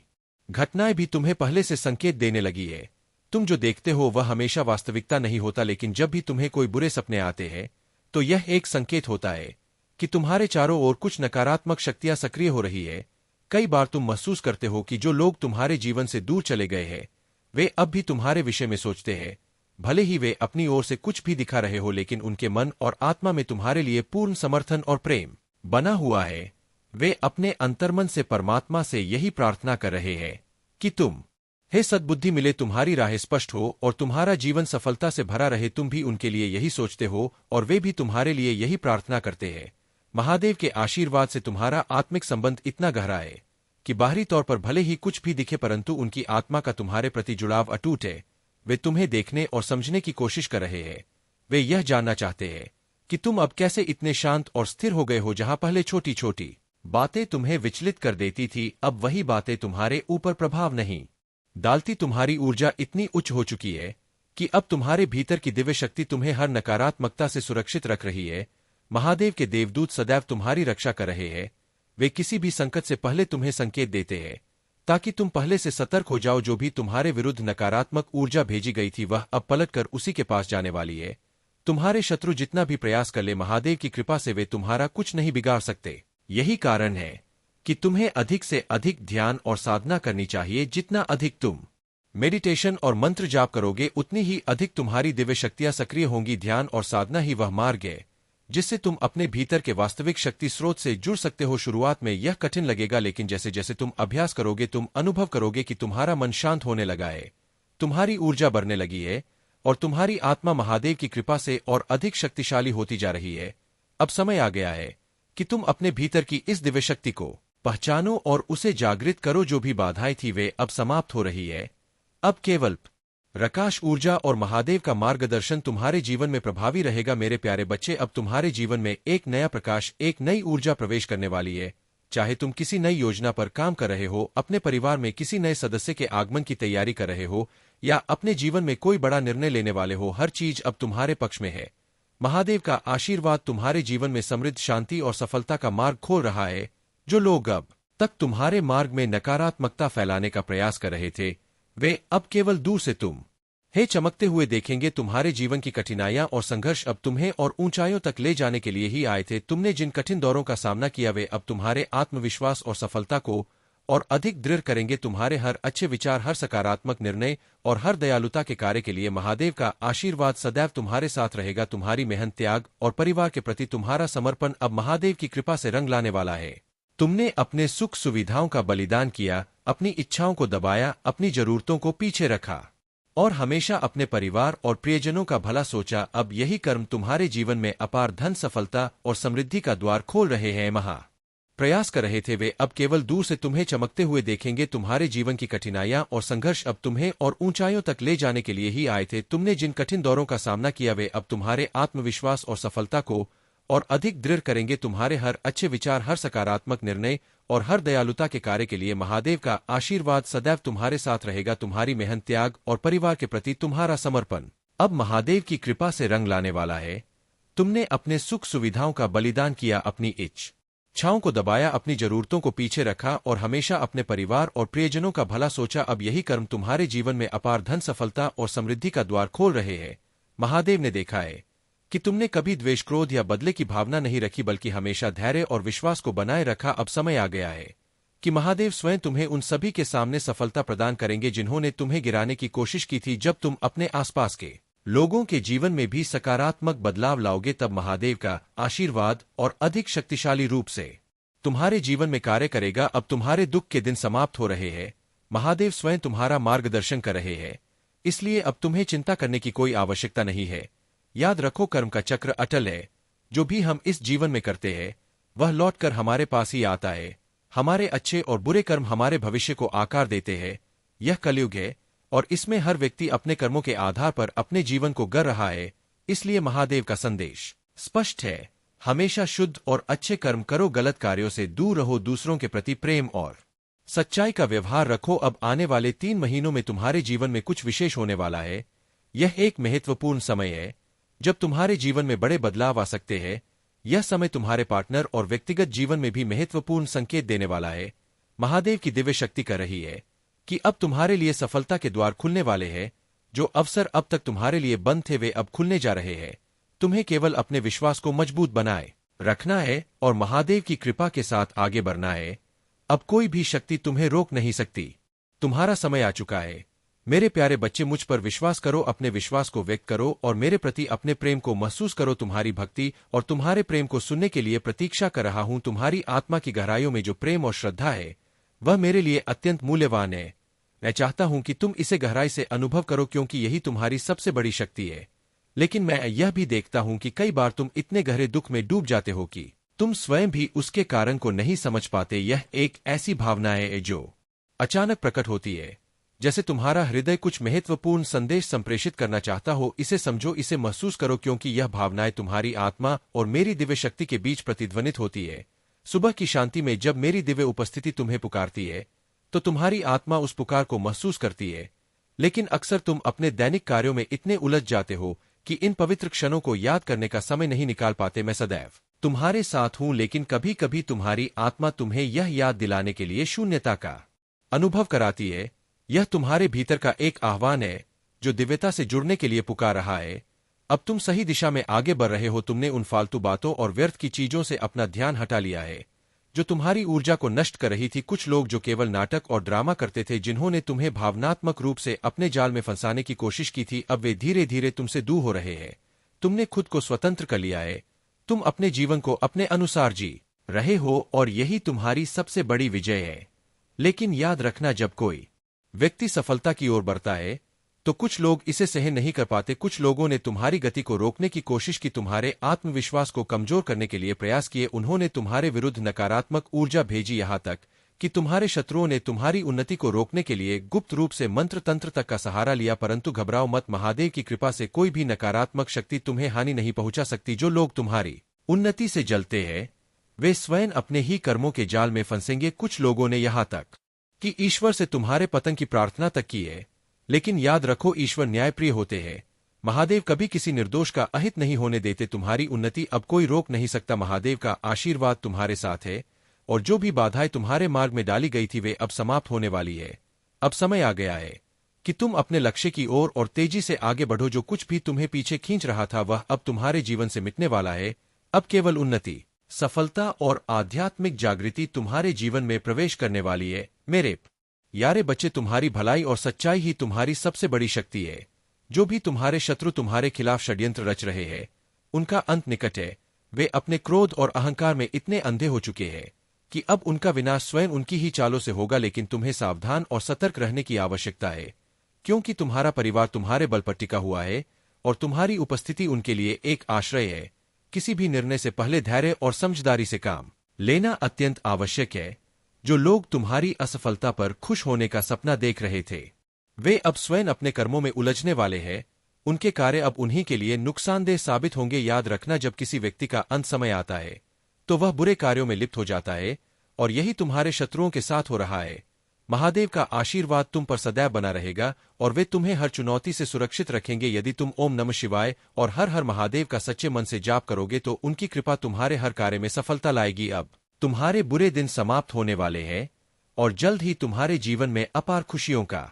घटनाएं भी तुम्हें पहले से संकेत देने लगी है। तुम जो देखते हो वह हमेशा वास्तविकता नहीं होता, लेकिन जब भी तुम्हें कोई बुरे सपने आते हैं तो यह एक संकेत होता है कि तुम्हारे चारों ओर कुछ नकारात्मक शक्तियां सक्रिय हो रही है। कई बार तुम महसूस करते हो कि जो लोग तुम्हारे जीवन से दूर चले गए हैं वे अब भी तुम्हारे विषय में सोचते हैं। भले ही वे अपनी ओर से कुछ भी दिखा रहे हो, लेकिन उनके मन और आत्मा में तुम्हारे लिए पूर्ण समर्थन और प्रेम बना हुआ है। वे अपने अंतर्मन से परमात्मा से यही प्रार्थना कर रहे हैं कि तुम हे सद्बुद्धि मिले, तुम्हारी राह स्पष्ट हो और तुम्हारा जीवन सफलता से भरा रहे। तुम भी उनके लिए यही सोचते हो और वे भी तुम्हारे लिए यही प्रार्थना करते हैं। महादेव के आशीर्वाद से तुम्हारा आत्मिक संबंध इतना गहरा है कि बाहरी तौर पर भले ही कुछ भी दिखे, परंतु उनकी आत्मा का तुम्हारे प्रति जुड़ाव अटूट है। वे तुम्हें देखने और समझने की कोशिश कर रहे हैं। वे यह जानना चाहते हैं कि तुम अब कैसे इतने शांत और स्थिर हो गए हो। जहां पहले छोटी छोटी बातें तुम्हें विचलित कर देती थी, अब वही बातें तुम्हारे ऊपर प्रभाव नहीं डालती। तुम्हारी ऊर्जा इतनी उच्च हो चुकी है कि अब तुम्हारे भीतर की दिव्य शक्ति तुम्हें हर नकारात्मकता से सुरक्षित रख रही है। महादेव के देवदूत सदैव तुम्हारी रक्षा कर रहे हैं। वे किसी भी संकट से पहले तुम्हें संकेत देते हैं ताकि तुम पहले से सतर्क हो जाओ। जो भी तुम्हारे विरुद्ध नकारात्मक ऊर्जा भेजी गई थी वह अब पलटकर उसी के पास जाने वाली है। तुम्हारे शत्रु जितना भी प्रयास कर ले, महादेव की कृपा से वे तुम्हारा कुछ नहीं बिगाड़ सकते। यही कारण है कि तुम्हें अधिक से अधिक ध्यान और साधना करनी चाहिए। जितना अधिक तुम मेडिटेशन और मंत्र जाप करोगे उतनी ही अधिक तुम्हारी दिव्य शक्तियां सक्रिय होंगी। ध्यान और साधना ही वह मार्ग है जिससे तुम अपने भीतर के वास्तविक शक्ति स्रोत से जुड़ सकते हो। शुरुआत में यह कठिन लगेगा, लेकिन जैसे जैसे तुम अभ्यास करोगे तुम अनुभव करोगे कि तुम्हारा मन शांत होने लगा है, तुम्हारी ऊर्जा बढ़ने लगी है और तुम्हारी आत्मा महादेव की कृपा से और अधिक शक्तिशाली होती जा रही है। अब समय आ गया है कि तुम अपने भीतर की इस दिव्य शक्ति को पहचानो और उसे जागृत करो। जो भी बाधाएं थी वे अब समाप्त हो रही है। अब केवल प्रकाश, ऊर्जा और महादेव का मार्गदर्शन तुम्हारे जीवन में प्रभावी रहेगा। मेरे प्यारे बच्चे, अब तुम्हारे जीवन में एक नया प्रकाश, एक नई ऊर्जा प्रवेश करने वाली है। चाहे तुम किसी नई योजना पर काम कर रहे हो, अपने परिवार में किसी नए सदस्य के आगमन की तैयारी कर रहे हो या अपने जीवन में कोई बड़ा निर्णय लेने वाले हो, हर चीज अब तुम्हारे पक्ष में है। महादेव का आशीर्वाद तुम्हारे जीवन में समृद्ध, शांति और सफलता का मार्ग खोल रहा है। जो लोग अब तक तुम्हारे मार्ग में नकारात्मकता फैलाने का प्रयास कर रहे थे, वे अब केवल दूर से तुम हे चमकते हुए देखेंगे। तुम्हारे जीवन की कठिनाइयां और संघर्ष अब तुम्हें और ऊंचाइयों तक ले जाने के लिए ही आए थे। तुमने जिन कठिन दौरों का सामना किया वे अब तुम्हारे आत्मविश्वास और सफलता को और अधिक दृढ़ करेंगे। तुम्हारे हर अच्छे विचार, हर सकारात्मक निर्णय और हर दयालुता के कार्य के लिए महादेव का आशीर्वाद सदैव तुम्हारे साथ रहेगा। तुम्हारी मेहनत, त्याग और परिवार के प्रति तुम्हारा समर्पण अब महादेव की कृपा से रंग लाने वाला है। तुमने अपने सुख सुविधाओं का बलिदान किया, अपनी इच्छाओं को दबाया, अपनी जरूरतों को पीछे रखा और हमेशा अपने परिवार और प्रियजनों का भला सोचा। अब यही कर्म तुम्हारे जीवन में अपार धन, सफलता और समृद्धि का द्वार खोल रहे हैं। प्रयास कर रहे थे वे अब केवल दूर से तुम्हें चमकते हुए देखेंगे। तुम्हारे जीवन की कठिनाइयां और संघर्ष अब तुम्हें और ऊंचाइयों तक ले जाने के लिए ही आए थे। तुमने जिन कठिन दौरों का सामना किया वे अब तुम्हारे आत्मविश्वास और सफलता को और अधिक दृढ़ करेंगे। तुम्हारे हर अच्छे विचार, हर सकारात्मक निर्णय और हर दयालुता के कार्य के लिए महादेव का आशीर्वाद सदैव तुम्हारे साथ रहेगा। तुम्हारी मेहनत, त्याग और परिवार के प्रति तुम्हारा समर्पण अब महादेव की कृपा से रंग लाने वाला है। तुमने अपने सुख सुविधाओं का बलिदान किया, अपनी इच्छाओं को दबाया, अपनी जरूरतों को पीछे रखा और हमेशा अपने परिवार और प्रियजनों का भला सोचा। अब यही कर्म तुम्हारे जीवन में अपार धन, सफलता और समृद्धि का द्वार खोल रहे हैं। महादेव ने देखा है कि तुमने कभी द्वेष, क्रोध या बदले की भावना नहीं रखी, बल्कि हमेशा धैर्य और विश्वास को बनाए रखा। अब समय आ गया है कि महादेव स्वयं तुम्हें उन सभी के सामने सफलता प्रदान करेंगे जिन्होंने तुम्हें गिराने की कोशिश की थी। जब तुम अपने आसपास के लोगों के जीवन में भी सकारात्मक बदलाव लाओगे, तब महादेव का आशीर्वाद और अधिक शक्तिशाली रूप से तुम्हारे जीवन में कार्य करेगा। अब तुम्हारे दुख के दिन समाप्त हो रहे हैं। महादेव स्वयं तुम्हारा मार्गदर्शन कर रहे हैं, इसलिए अब तुम्हें चिंता करने की कोई आवश्यकता नहीं है। याद रखो, कर्म का चक्र अटल है। जो भी हम इस जीवन में करते हैं वह लौटकर हमारे पास ही आता है। हमारे अच्छे और बुरे कर्म हमारे भविष्य को आकार देते हैं। यह कलयुग है और इसमें हर व्यक्ति अपने कर्मों के आधार पर अपने जीवन को गढ़ रहा है। इसलिए महादेव का संदेश स्पष्ट है, हमेशा शुद्ध और अच्छे कर्म करो, गलत कार्यों से दूर रहो, दूसरों के प्रति प्रेम और सच्चाई का व्यवहार रखो। अब आने वाले 3 महीनों में तुम्हारे जीवन में कुछ विशेष होने वाला है। यह एक महत्वपूर्ण समय है जब तुम्हारे जीवन में बड़े बदलाव आ सकते हैं। यह समय तुम्हारे पार्टनर और व्यक्तिगत जीवन में भी महत्वपूर्ण संकेत देने वाला है। महादेव की दिव्य शक्ति कर रही है कि अब तुम्हारे लिए सफलता के द्वार खुलने वाले हैं। जो अवसर अब तक तुम्हारे लिए बंद थे वे अब खुलने जा रहे हैं। तुम्हें केवल अपने विश्वास को मजबूत बनाए रखना है और महादेव की कृपा के साथ आगे बढ़ना है। अब कोई भी शक्ति तुम्हें रोक नहीं सकती। तुम्हारा समय आ चुका है। मेरे प्यारे बच्चे, मुझ पर विश्वास करो, अपने विश्वास को व्यक्त करो और मेरे प्रति अपने प्रेम को महसूस करो। तुम्हारी भक्ति और तुम्हारे प्रेम को सुनने के लिए प्रतीक्षा कर रहा हूं। तुम्हारी आत्मा की गहराइयों में जो प्रेम और श्रद्धा है वह मेरे लिए अत्यंत मूल्यवान है। मैं चाहता हूं कि तुम इसे गहराई से अनुभव करो, क्योंकि यही तुम्हारी सबसे बड़ी शक्ति है। लेकिन मैं यह भी देखता हूं कि कई बार तुम इतने गहरे दुख में डूब जाते हो कि तुम स्वयं भी उसके कारण को नहीं समझ पाते। यह एक ऐसी भावना है जो अचानक प्रकट होती है, जैसे तुम्हारा हृदय कुछ महत्वपूर्ण संदेश संप्रेषित करना चाहता हो। इसे समझो, इसे महसूस करो, क्योंकि यह भावनाएं तुम्हारी आत्मा और मेरी दिव्य शक्ति के बीच प्रतिध्वनित होती है। सुबह की शांति में जब मेरी दिव्य उपस्थिति तुम्हें पुकारती है तो तुम्हारी आत्मा उस पुकार को महसूस करती है। लेकिन अक्सर तुम अपने दैनिक कार्यों में इतने उलझ जाते हो कि इन पवित्र क्षणों को याद करने का समय नहीं निकाल पाते। मैं सदैव तुम्हारे साथ हूं, लेकिन कभी कभी तुम्हारी आत्मा तुम्हें यह याद दिलाने के लिए शून्यता का अनुभव कराती है। यह तुम्हारे भीतर का एक आह्वान है जो दिव्यता से जुड़ने के लिए पुकार रहा है। अब तुम सही दिशा में आगे बढ़ रहे हो। तुमने उन फालतू बातों और व्यर्थ की चीजों से अपना ध्यान हटा लिया है जो तुम्हारी ऊर्जा को नष्ट कर रही थी। कुछ लोग जो केवल नाटक और ड्रामा करते थे, जिन्होंने तुम्हें भावनात्मक रूप से अपने जाल में फंसाने की कोशिश की थी, अब वे धीरे धीरे तुमसे दूर हो रहे हैं। तुमने खुद को स्वतंत्र कर लिया है। तुम अपने जीवन को अपने अनुसार जी रहे हो और यही तुम्हारी सबसे बड़ी विजय है। लेकिन याद रखना, जब कोई व्यक्ति सफलता की ओर बढ़ता है तो कुछ लोग इसे सहन नहीं कर पाते। कुछ लोगों ने तुम्हारी गति को रोकने की कोशिश की, तुम्हारे आत्मविश्वास को कमजोर करने के लिए प्रयास किए। उन्होंने तुम्हारे विरुद्ध नकारात्मक ऊर्जा भेजी, यहां तक कि तुम्हारे शत्रुओं ने तुम्हारी उन्नति को रोकने के लिए गुप्त रूप से मंत्र तंत्र तक का सहारा लिया। परंतु घबराओ मत, महादेव की कृपा से कोई भी नकारात्मक शक्ति तुम्हें हानि नहीं पहुंचा सकती। जो लोग तुम्हारी उन्नति से जलते हैं वे स्वयं अपने ही कर्मों के जाल में फंसेंगे। कुछ लोगों ने यहां तक कि ईश्वर से तुम्हारे पतन की प्रार्थना तक की है, लेकिन याद रखो ईश्वर न्यायप्रिय होते हैं। महादेव कभी किसी निर्दोष का अहित नहीं होने देते। तुम्हारी उन्नति अब कोई रोक नहीं सकता। महादेव का आशीर्वाद तुम्हारे साथ है और जो भी बाधाएं तुम्हारे मार्ग में डाली गई थी वे अब समाप्त होने वाली है। अब समय आ गया है कि तुम अपने लक्ष्य की ओर और तेजी से आगे बढ़ो। जो कुछ भी तुम्हें पीछे खींच रहा था वह अब तुम्हारे जीवन से मिटने वाला है। अब केवल उन्नति, सफलता और आध्यात्मिक जागृति तुम्हारे जीवन में प्रवेश करने वाली है। मेरे यारे बच्चे, तुम्हारी भलाई और सच्चाई ही तुम्हारी सबसे बड़ी शक्ति है। जो भी तुम्हारे शत्रु तुम्हारे खिलाफ षड्यंत्र रच रहे हैं उनका अंत निकट है। वे अपने क्रोध और अहंकार में इतने अंधे हो चुके हैं कि अब उनका विनाश स्वयं उनकी ही चालों से होगा। लेकिन तुम्हें सावधान और सतर्क रहने की आवश्यकता है, क्योंकि तुम्हारा परिवार तुम्हारे बल पर टिका हुआ है और तुम्हारी उपस्थिति उनके लिए एक आश्रय है। किसी भी निर्णय से पहले धैर्य और समझदारी से काम लेना अत्यंत आवश्यक है। जो लोग तुम्हारी असफलता पर खुश होने का सपना देख रहे थे वे अब स्वयं अपने कर्मों में उलझने वाले हैं। उनके कार्य अब उन्हीं के लिए नुकसानदेह साबित होंगे। याद रखना, जब किसी व्यक्ति का अंत समय आता है तो वह बुरे कार्यों में लिप्त हो जाता है और यही तुम्हारे शत्रुओं के साथ हो रहा है। महादेव का आशीर्वाद तुम पर सदैव बना रहेगा और वे तुम्हें हर चुनौती से सुरक्षित रखेंगे। यदि तुम ओम नमः शिवाय और हर हर महादेव का सच्चे मन से जाप करोगे तो उनकी कृपा तुम्हारे हर कार्य में सफलता लाएगी। अब तुम्हारे बुरे दिन समाप्त होने वाले हैं और जल्द ही तुम्हारे जीवन में अपार खुशियों का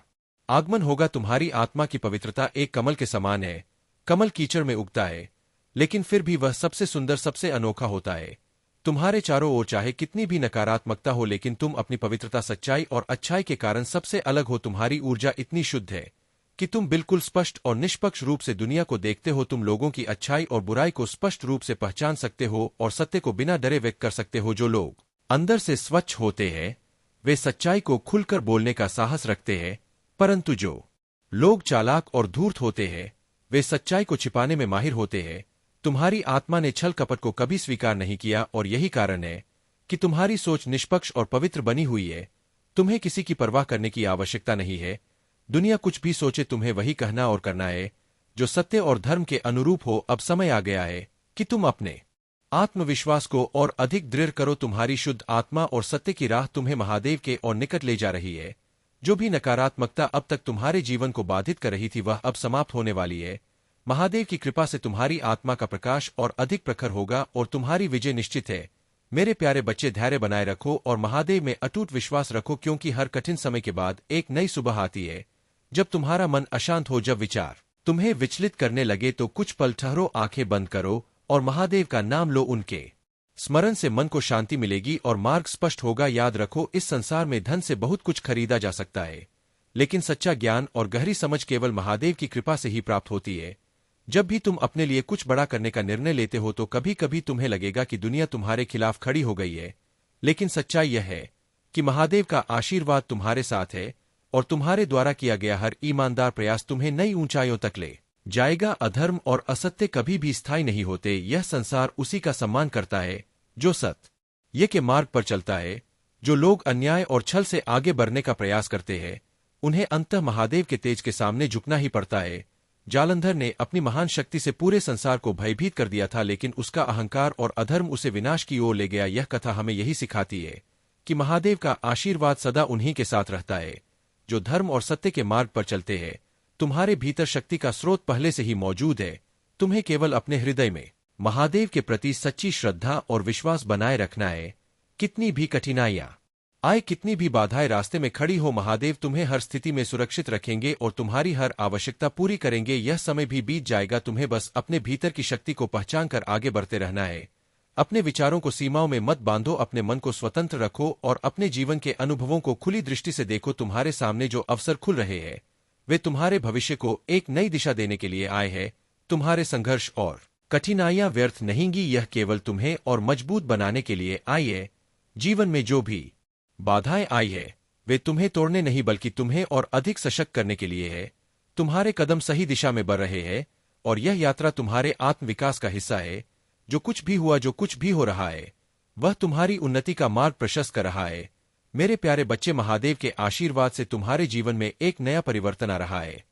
आगमन होगा। तुम्हारी आत्मा की पवित्रता एक कमल के समान है। कमल कीचड़ में उगता है लेकिन फिर भी वह सबसे सुंदर, सबसे अनोखा होता है। तुम्हारे चारों ओर चाहे कितनी भी नकारात्मकता हो, लेकिन तुम अपनी पवित्रता, सच्चाई और अच्छाई के कारण सबसे अलग हो। तुम्हारी ऊर्जा इतनी शुद्ध है कि तुम बिल्कुल स्पष्ट और निष्पक्ष रूप से दुनिया को देखते हो। तुम लोगों की अच्छाई और बुराई को स्पष्ट रूप से पहचान सकते हो और सत्य को बिना डरे व्यक्त कर सकते हो। जो लोग अंदर से स्वच्छ होते हैं वे सच्चाई को खुलकर बोलने का साहस रखते हैं, परंतु जो लोग चालाक और धूर्त होते हैं वे सच्चाई को छिपाने में माहिर होते हैं। तुम्हारी आत्मा ने छल कपट को कभी स्वीकार नहीं किया और यही कारण है कि तुम्हारी सोच निष्पक्ष और पवित्र बनी हुई है। तुम्हें किसी की परवाह करने की आवश्यकता नहीं है। दुनिया कुछ भी सोचे, तुम्हें वही कहना और करना है जो सत्य और धर्म के अनुरूप हो। अब समय आ गया है कि तुम अपने आत्मविश्वास को और अधिक दृढ़ करो। तुम्हारी शुद्ध आत्मा और सत्य की राह तुम्हें महादेव के और निकट ले जा रही है। जो भी नकारात्मकता अब तक तुम्हारे जीवन को बाधित कर रही थी वह अब समाप्त होने वाली है। महादेव की कृपा से तुम्हारी आत्मा का प्रकाश और अधिक प्रखर होगा और तुम्हारी विजय निश्चित है। मेरे प्यारे बच्चे, धैर्य बनाए रखो और महादेव में अटूट विश्वास रखो, क्योंकि हर कठिन समय के बाद एक नई सुबह आती है। जब तुम्हारा मन अशांत हो, जब विचार तुम्हें विचलित करने लगे तो कुछ पल ठहरो, आंखें बंद करो और महादेव का नाम लो। उनके स्मरण से मन को शांति मिलेगी और मार्ग स्पष्ट होगा। याद रखो, इस संसार में धन से बहुत कुछ खरीदा जा सकता है, लेकिन सच्चा ज्ञान और गहरी समझ केवल महादेव की कृपा से ही प्राप्त होती है। जब भी तुम अपने लिए कुछ बड़ा करने का निर्णय लेते हो तो कभी कभी तुम्हें लगेगा कि दुनिया तुम्हारे खिलाफ खड़ी हो गई है, लेकिन सच्चाई यह है कि महादेव का आशीर्वाद तुम्हारे साथ है और तुम्हारे द्वारा किया गया हर ईमानदार प्रयास तुम्हें नई ऊंचाइयों तक ले जाएगा। अधर्म और असत्य कभी भी स्थायी नहीं होते। यह संसार उसी का सम्मान करता है जो सत्य के मार्ग पर चलता है। जो लोग अन्याय और छल से आगे बढ़ने का प्रयास करते हैं उन्हें अंततः महादेव के तेज के सामने झुकना ही पड़ता है। जालंधर ने अपनी महान शक्ति से पूरे संसार को भयभीत कर दिया था, लेकिन उसका अहंकार और अधर्म उसे विनाश की ओर ले गया। यह कथा हमें यही सिखाती है कि महादेव का आशीर्वाद सदा उन्हीं के साथ रहता है जो धर्म और सत्य के मार्ग पर चलते हैं। तुम्हारे भीतर शक्ति का स्रोत पहले से ही मौजूद है। तुम्हें केवल अपने हृदय में महादेव के प्रति सच्ची श्रद्धा और विश्वास बनाए रखना है। कितनी भी कठिनाइयां आए, कितनी भी बाधाएं रास्ते में खड़ी हो, महादेव तुम्हें हर स्थिति में सुरक्षित रखेंगे और तुम्हारी हर आवश्यकता पूरी करेंगे। यह समय भी बीत जाएगा, तुम्हें बस अपने भीतर की शक्ति को पहचान कर आगे बढ़ते रहना है। अपने विचारों को सीमाओं में मत बांधो, अपने मन को स्वतंत्र रखो और अपने जीवन के अनुभवों को खुली दृष्टि से देखो। तुम्हारे सामने जो अवसर खुल रहे हैं वे तुम्हारे भविष्य को एक नई दिशा देने के लिए आए हैं। तुम्हारे संघर्ष और कठिनाइयां व्यर्थ नहींगी, यह केवल तुम्हें और मजबूत बनाने के लिए आई है। जीवन में जो भी बाधाएं आई है वे तुम्हें तोड़ने नहीं बल्कि तुम्हें और अधिक सशक्त करने के लिए है। तुम्हारे कदम सही दिशा में बढ़ रहे हैं और यह यात्रा तुम्हारे आत्मविकास का हिस्सा है। जो कुछ भी हुआ, जो कुछ भी हो रहा है, वह तुम्हारी उन्नति का मार्ग प्रशस्त कर रहा है। मेरे प्यारे बच्चे, महादेव के आशीर्वाद से तुम्हारे जीवन में एक नया परिवर्तन आ रहा है।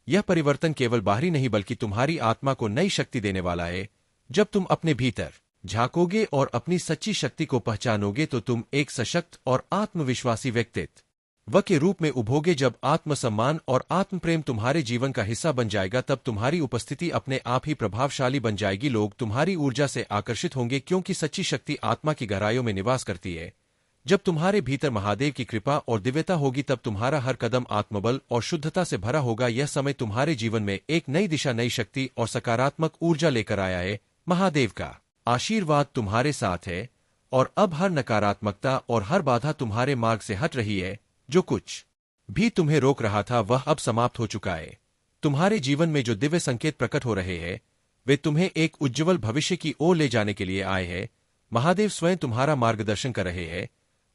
यह परिवर्तन केवल बाहरी नहीं बल्कि तुम्हारी आत्मा को नई शक्ति देने वाला है। जब तुम अपने भीतर झांकोगे और अपनी सच्ची शक्ति को पहचानोगे तो तुम एक सशक्त और आत्मविश्वासी व्यक्तित्व के रूप में उभोगे। जब आत्मसम्मान और आत्मप्रेम तुम्हारे जीवन का हिस्सा बन जाएगा तब तुम्हारी उपस्थिति अपने आप ही प्रभावशाली बन जाएगी। लोग तुम्हारी ऊर्जा से आकर्षित होंगे क्योंकि सच्ची शक्ति आत्मा की गहराइयों में निवास करती है। जब तुम्हारे भीतर महादेव की कृपा और दिव्यता होगी तब तुम्हारा हर कदम आत्मबल और शुद्धता से भरा होगा। यह समय तुम्हारे जीवन में एक नई दिशा, नई शक्ति और सकारात्मक ऊर्जा लेकर आया है। महादेव का आशीर्वाद तुम्हारे साथ है और अब हर नकारात्मकता और हर बाधा तुम्हारे मार्ग से हट रही है। जो कुछ भी तुम्हें रोक रहा था वह अब समाप्त हो चुका है। तुम्हारे जीवन में जो दिव्य संकेत प्रकट हो रहे हैं वे तुम्हें एक उज्ज्वल भविष्य की ओर ले जाने के लिए आए हैं। महादेव स्वयं तुम्हारा मार्गदर्शन कर रहे हैं।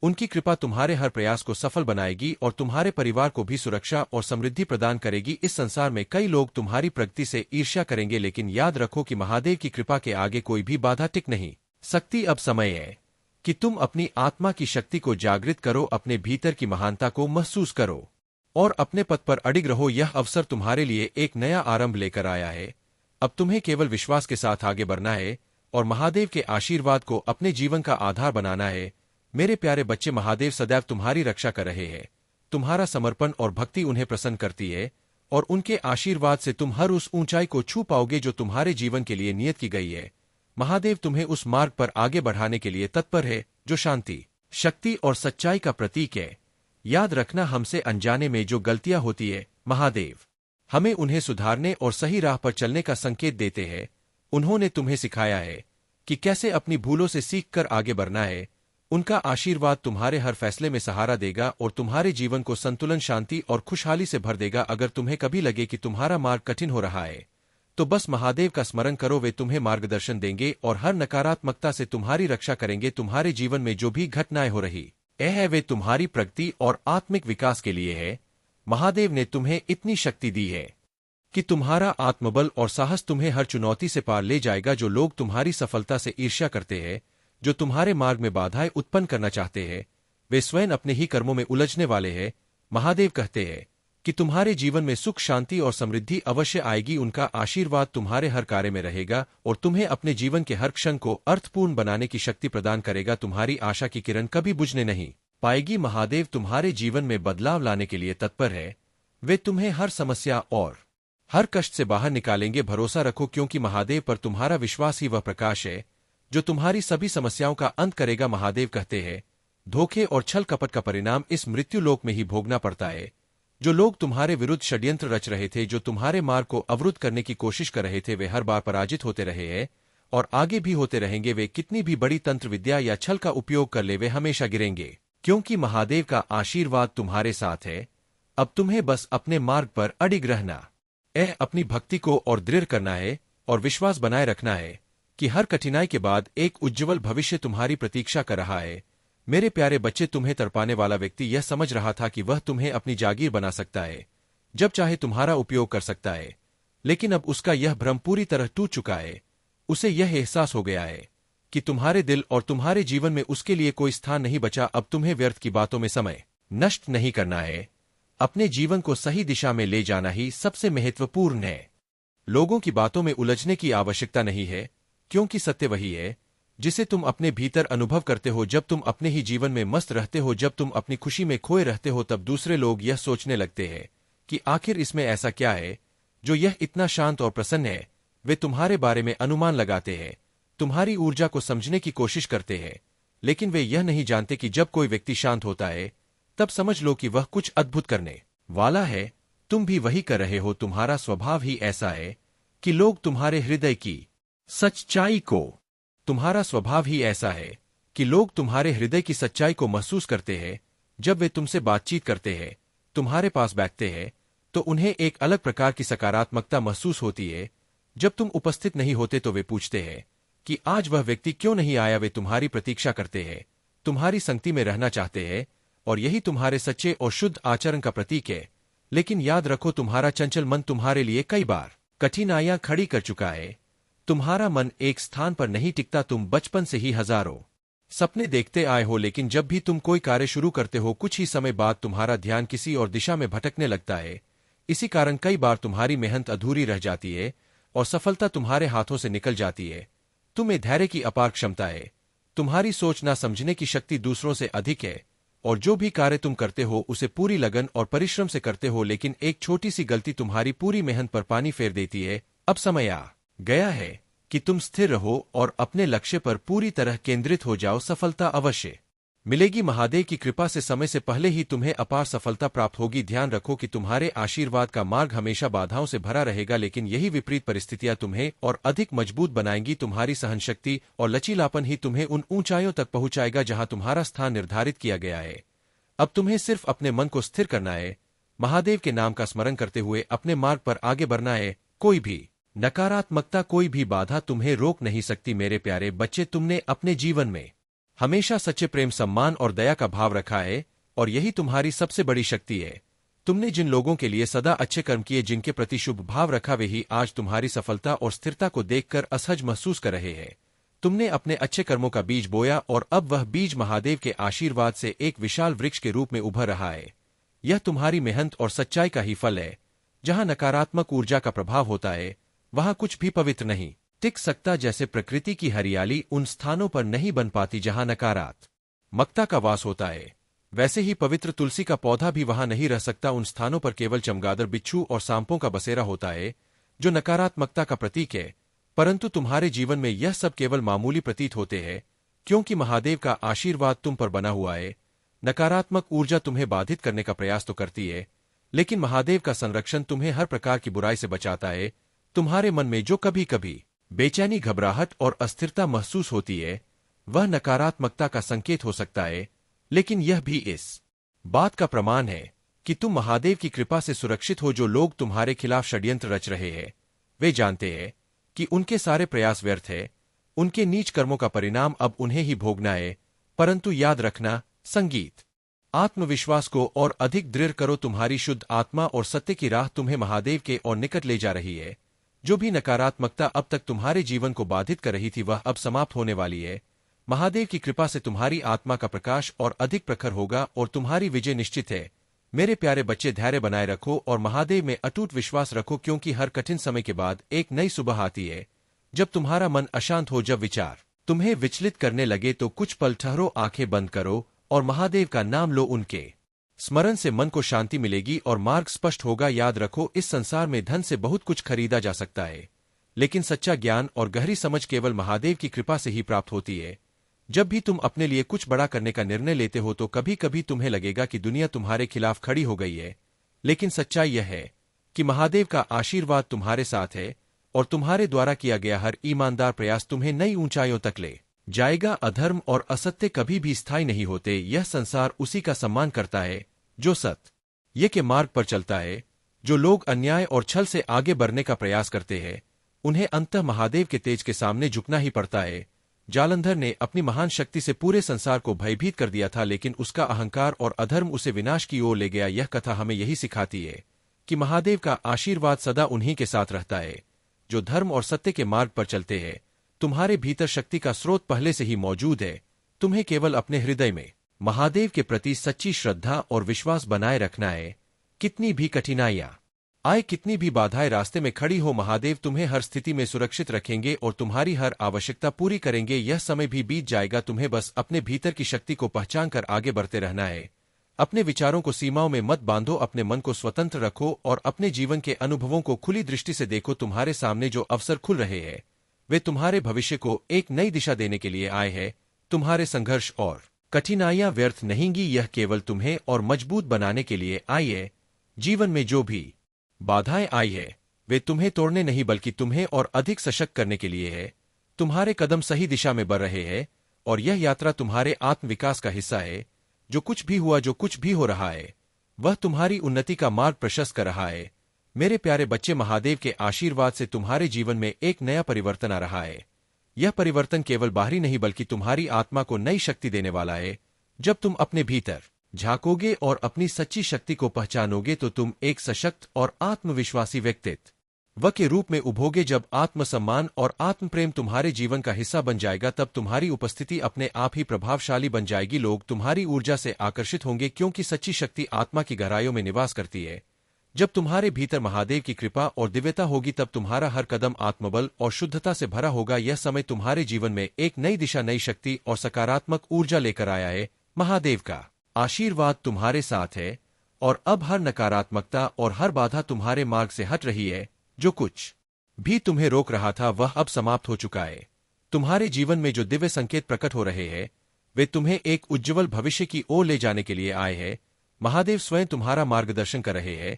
उनकी कृपा तुम्हारे हर प्रयास को सफल बनाएगी और तुम्हारे परिवार को भी सुरक्षा और समृद्धि प्रदान करेगी। इस संसार में कई लोग तुम्हारी प्रगति से ईर्ष्या करेंगे, लेकिन याद रखो कि महादेव की कृपा के आगे कोई भी बाधा टिक नहीं सकती। अब समय है कि तुम अपनी आत्मा की शक्ति को जागृत करो, अपने भीतर की महानता को महसूस करो और अपने पथ पर अडिग रहो। यह अवसर तुम्हारे लिए एक नया आरंभ लेकर आया है। अब तुम्हें केवल विश्वास के साथ आगे बढ़ना है और महादेव के आशीर्वाद को अपने जीवन का आधार बनाना है। मेरे प्यारे बच्चे, महादेव सदैव तुम्हारी रक्षा कर रहे हैं। तुम्हारा समर्पण और भक्ति उन्हें प्रसन्न करती है और उनके आशीर्वाद से तुम हर उस ऊंचाई को छू पाओगे जो तुम्हारे जीवन के लिए नियत की गई है। महादेव तुम्हें उस मार्ग पर आगे बढ़ाने के लिए तत्पर है जो शांति, शक्ति और सच्चाई का प्रतीक है। याद रखना, हमसे अनजाने में जो गलतियां होती है महादेव हमें उन्हें सुधारने और सही राह पर चलने का संकेत देते हैं। उन्होंने तुम्हें सिखाया है कि कैसे अपनी भूलों से सीखकर आगे बढ़ना है। उनका आशीर्वाद तुम्हारे हर फैसले में सहारा देगा और तुम्हारे जीवन को संतुलन, शांति और खुशहाली से भर देगा। अगर तुम्हें कभी लगे कि तुम्हारा मार्ग कठिन हो रहा है तो बस महादेव का स्मरण करो। वे तुम्हें मार्गदर्शन देंगे और हर नकारात्मकता से तुम्हारी रक्षा करेंगे। तुम्हारे जीवन में जो भी घटनाएं हो रही है वे तुम्हारी प्रगति और आत्मिक विकास के लिए है। महादेव ने तुम्हें इतनी शक्ति दी है कि तुम्हारा आत्मबल और साहस तुम्हें हर चुनौती से पार ले जाएगा। जो लोग तुम्हारी सफलता से ईर्ष्या करते हैं, जो तुम्हारे मार्ग में बाधाएं उत्पन्न करना चाहते हैं, वे स्वयं अपने ही कर्मों में उलझने वाले हैं। महादेव कहते हैं कि तुम्हारे जीवन में सुख, शांति और समृद्धि अवश्य आएगी। उनका आशीर्वाद तुम्हारे हर कार्य में रहेगा और तुम्हें अपने जीवन के हर क्षण को अर्थपूर्ण बनाने की शक्ति प्रदान करेगा। तुम्हारी आशा की किरण कभी बुझने नहीं पाएगी। महादेव तुम्हारे जीवन में बदलाव लाने के लिए तत्पर है। वे तुम्हें हर समस्या और हर कष्ट से बाहर निकालेंगे। भरोसा रखो क्योंकि महादेव पर तुम्हारा विश्वास ही वह प्रकाश है जो तुम्हारी सभी समस्याओं का अंत करेगा। महादेव कहते हैं, धोखे और छल कपट का परिणाम इस मृत्यु लोक में ही भोगना पड़ता है। जो लोग तुम्हारे विरुद्ध षड्यंत्र रच रहे थे, जो तुम्हारे मार्ग को अवरुद्ध करने की कोशिश कर रहे थे, वे हर बार पराजित होते रहे हैं और आगे भी होते रहेंगे। वे कितनी भी बड़ी तंत्र विद्या या छल का उपयोग कर ले, वे हमेशा गिरेंगे क्योंकि महादेव का आशीर्वाद तुम्हारे साथ है। अब तुम्हें बस अपने मार्ग पर अडिग रहना, अपनी भक्ति को और दृढ़ करना है और विश्वास बनाए रखना है कि हर कठिनाई के बाद एक उज्ज्वल भविष्य तुम्हारी प्रतीक्षा कर रहा है। मेरे प्यारे बच्चे, तुम्हें तड़पाने वाला व्यक्ति यह समझ रहा था कि वह तुम्हें अपनी जागीर बना सकता है, जब चाहे तुम्हारा उपयोग कर सकता है, लेकिन अब उसका यह भ्रम पूरी तरह टूट चुका है। उसे यह एहसास हो गया है कि तुम्हारे दिल और तुम्हारे जीवन में उसके लिए कोई स्थान नहीं बचा। अब तुम्हें व्यर्थ की बातों में समय नष्ट नहीं करना है। अपने जीवन को सही दिशा में ले जाना ही सबसे महत्वपूर्ण है। लोगों की बातों में उलझने की आवश्यकता नहीं है क्योंकि सत्य वही है जिसे तुम अपने भीतर अनुभव करते हो। जब तुम अपने ही जीवन में मस्त रहते हो, जब तुम अपनी खुशी में खोए रहते हो, तब दूसरे लोग यह सोचने लगते हैं कि आखिर इसमें ऐसा क्या है जो यह इतना शांत और प्रसन्न है। वे तुम्हारे बारे में अनुमान लगाते हैं, तुम्हारी ऊर्जा को समझने की कोशिश करते हैं, लेकिन वे यह नहीं जानते कि जब कोई व्यक्ति शांत होता है तब समझ लो कि वह कुछ अद्भुत करने वाला है। तुम भी वही कर रहे हो। तुम्हारा स्वभाव ही ऐसा है कि लोग तुम्हारे हृदय की सच्चाई को तुम्हारे हृदय की सच्चाई को महसूस करते हैं। जब वे तुमसे बातचीत करते हैं, तुम्हारे पास बैठते हैं, तो उन्हें एक अलग प्रकार की सकारात्मकता महसूस होती है। जब तुम उपस्थित नहीं होते तो वे पूछते हैं कि आज वह व्यक्ति क्यों नहीं आया। वे तुम्हारी प्रतीक्षा करते हैं, तुम्हारी संगति में रहना चाहते हैं, और यही तुम्हारे सच्चे और शुद्ध आचरण का प्रतीक है। लेकिन याद रखो, तुम्हारा चंचल मन तुम्हारे लिए कई बार कठिनाइयां खड़ी कर चुका है। तुम्हारा मन एक स्थान पर नहीं टिकता। तुम बचपन से ही हजारों सपने देखते आए हो, लेकिन जब भी तुम कोई कार्य शुरू करते हो, कुछ ही समय बाद तुम्हारा ध्यान किसी और दिशा में भटकने लगता है। इसी कारण कई बार तुम्हारी मेहनत अधूरी रह जाती है और सफलता तुम्हारे हाथों से निकल जाती है। तुम्हें धैर्य की अपार क्षमता है, तुम्हारी सोच ना समझने की शक्ति दूसरों से अधिक है, और जो भी कार्य तुम करते हो उसे पूरी लगन और परिश्रम से करते हो। लेकिन एक छोटी सी गलती तुम्हारी पूरी मेहनत पर पानी फेर देती है। अब समय आ गया है कि तुम स्थिर रहो और अपने लक्ष्य पर पूरी तरह केंद्रित हो जाओ। सफलता अवश्य मिलेगी। महादेव की कृपा से समय से पहले ही तुम्हें अपार सफलता प्राप्त होगी। ध्यान रखो कि तुम्हारे आशीर्वाद का मार्ग हमेशा बाधाओं से भरा रहेगा, लेकिन यही विपरीत परिस्थितियां तुम्हें और अधिक मजबूत बनाएंगी। तुम्हारी सहनशक्ति और लचीलापन ही तुम्हें उन ऊंचाइयों तक पहुंचाएगा जहां तुम्हारा स्थान निर्धारित किया गया है। अब तुम्हें सिर्फ अपने मन को स्थिर करना है, महादेव के नाम का स्मरण करते हुए अपने मार्ग पर आगे बढ़ना है। कोई भी नकारात्मकता, कोई भी बाधा तुम्हें रोक नहीं सकती। मेरे प्यारे बच्चे, तुमने अपने जीवन में हमेशा सच्चे प्रेम, सम्मान और दया का भाव रखा है, और यही तुम्हारी सबसे बड़ी शक्ति है। तुमने जिन लोगों के लिए सदा अच्छे कर्म किए, जिनके प्रति शुभ भाव रखा, वे ही आज तुम्हारी सफलता और स्थिरता को देखकर असहज महसूस कर रहे हैं। तुमने अपने अच्छे कर्मों का बीज बोया और अब वह बीज महादेव के आशीर्वाद से एक विशाल वृक्ष के रूप में उभर रहा है। यह तुम्हारी मेहनत और सच्चाई का ही फल है। जहां नकारात्मक ऊर्जा का प्रभाव होता है, वहां कुछ भी पवित्र नहीं टिक सकता। जैसे प्रकृति की हरियाली उन स्थानों पर नहीं बन पाती जहां नकारात्मकता का वास होता है, वैसे ही पवित्र तुलसी का पौधा भी वहां नहीं रह सकता। उन स्थानों पर केवल चमगादड़, बिच्छू और सांपों का बसेरा होता है, जो नकारात्मकता का प्रतीक है। परंतु तुम्हारे जीवन में यह सब केवल मामूली प्रतीत होते हैं, क्योंकि महादेव का आशीर्वाद तुम पर बना हुआ है। नकारात्मक ऊर्जा तुम्हें बाधित करने का प्रयास तो करती है, लेकिन महादेव का संरक्षण तुम्हें हर प्रकार की बुराई से बचाता है। तुम्हारे मन में जो कभी कभी बेचैनी, घबराहट और अस्थिरता महसूस होती है, वह नकारात्मकता का संकेत हो सकता है, लेकिन यह भी इस बात का प्रमाण है कि तुम महादेव की कृपा से सुरक्षित हो। जो लोग तुम्हारे खिलाफ षड्यंत्र रच रहे हैं, वे जानते हैं कि उनके सारे प्रयास व्यर्थ है। उनके नीच कर्मों का परिणाम अब उन्हें ही भोगना है। परंतु याद रखना, संगीत आत्मविश्वास को और अधिक दृढ़ करो। तुम्हारी शुद्ध आत्मा और सत्य की राह तुम्हें महादेव के और निकट ले जा रही है। जो भी नकारात्मकता अब तक तुम्हारे जीवन को बाधित कर रही थी, वह अब समाप्त होने वाली है। महादेव की कृपा से तुम्हारी आत्मा का प्रकाश और अधिक प्रखर होगा और तुम्हारी विजय निश्चित है। मेरे प्यारे बच्चे, धैर्य बनाए रखो और महादेव में अटूट विश्वास रखो, क्योंकि हर कठिन समय के बाद एक नई सुबह आती है। जब तुम्हारा मन अशांत हो, जब विचार तुम्हें विचलित करने लगे, तो कुछ पल ठहरो, आंखें बंद करो और महादेव का नाम लो। उनके स्मरण से मन को शांति मिलेगी और मार्ग स्पष्ट होगा। याद रखो, इस संसार में धन से बहुत कुछ खरीदा जा सकता है, लेकिन सच्चा ज्ञान और गहरी समझ केवल महादेव की कृपा से ही प्राप्त होती है। जब भी तुम अपने लिए कुछ बड़ा करने का निर्णय लेते हो, तो कभी कभी तुम्हें लगेगा कि दुनिया तुम्हारे खिलाफ खड़ी हो गई है, लेकिन सच्चाई यह है कि महादेव का आशीर्वाद तुम्हारे साथ है और तुम्हारे द्वारा किया गया हर ईमानदार प्रयास तुम्हें नई ऊंचाइयों तक ले जाएगा। अधर्म और असत्य कभी भी स्थायी नहीं होते। यह संसार उसी का सम्मान करता है जो सत्य के मार्ग पर चलता है। जो लोग अन्याय और छल से आगे बढ़ने का प्रयास करते हैं, उन्हें अंततः महादेव के तेज के सामने झुकना ही पड़ता है। जालंधर ने अपनी महान शक्ति से पूरे संसार को भयभीत कर दिया था, लेकिन उसका अहंकार और अधर्म उसे विनाश की ओर ले गया। यह कथा हमें यही सिखाती है कि महादेव का आशीर्वाद सदा उन्हीं के साथ रहता है जो धर्म और सत्य के मार्ग पर चलते हैं। तुम्हारे भीतर शक्ति का स्रोत पहले से ही मौजूद है। तुम्हें केवल अपने हृदय में महादेव के प्रति सच्ची श्रद्धा और विश्वास बनाए रखना है। कितनी भी कठिनाइयां आए, कितनी भी बाधाएं रास्ते में खड़ी हो, महादेव तुम्हें हर स्थिति में सुरक्षित रखेंगे और तुम्हारी हर आवश्यकता पूरी करेंगे। यह समय भी बीत जाएगा, तुम्हें बस अपने भीतर की शक्ति को पहचान कर आगे बढ़ते रहना है। अपने विचारों को सीमाओं में मत बांधो, अपने मन को स्वतंत्र रखो और अपने जीवन के अनुभवों को खुली दृष्टि से देखो। तुम्हारे सामने जो अवसर खुल रहे हैं, वे तुम्हारे भविष्य को एक नई दिशा देने के लिए आए हैं। तुम्हारे संघर्ष और कठिनाइयां व्यर्थ नहींगी, यह केवल तुम्हें और मजबूत बनाने के लिए आई है। जीवन में जो भी बाधाएं आई है, वे तुम्हें तोड़ने नहीं बल्कि तुम्हें और अधिक सशक्त करने के लिए है। तुम्हारे कदम सही दिशा में बढ़ रहे हैं और यह यात्रा तुम्हारे आत्मविकास का हिस्सा है। जो कुछ भी हुआ, जो कुछ भी हो रहा है, वह तुम्हारी उन्नति का मार्ग प्रशस्त कर रहा है। मेरे प्यारे बच्चे, महादेव के आशीर्वाद से तुम्हारे जीवन में एक नया परिवर्तन आ रहा है। यह परिवर्तन केवल बाहरी नहीं बल्कि तुम्हारी आत्मा को नई शक्ति देने वाला है। जब तुम अपने भीतर झांकोगे और अपनी सच्ची शक्ति को पहचानोगे तो तुम एक सशक्त और आत्मविश्वासी व्यक्तित्व के रूप में उभोगे। जब आत्मसम्मान और आत्मप्रेम तुम्हारे जीवन का हिस्सा बन जाएगा तब तुम्हारी उपस्थिति अपने आप ही प्रभावशाली बन जाएगी। लोग तुम्हारी ऊर्जा से आकर्षित होंगे क्योंकि सच्ची शक्ति आत्मा की गहराइयों में निवास करती है। जब तुम्हारे भीतर महादेव की कृपा और दिव्यता होगी तब तुम्हारा हर कदम आत्मबल और शुद्धता से भरा होगा। यह समय तुम्हारे जीवन में एक नई दिशा, नई शक्ति और सकारात्मक ऊर्जा लेकर आया है। महादेव का आशीर्वाद तुम्हारे साथ है और अब हर नकारात्मकता और हर बाधा तुम्हारे मार्ग से हट रही है। जो कुछ भी तुम्हें रोक रहा था वह अब समाप्त हो चुका है। तुम्हारे जीवन में जो दिव्य संकेत प्रकट हो रहे हैं वे तुम्हें एक उज्ज्वल भविष्य की ओर ले जाने के लिए आए हैं। महादेव स्वयं तुम्हारा मार्गदर्शन कर रहे हैं।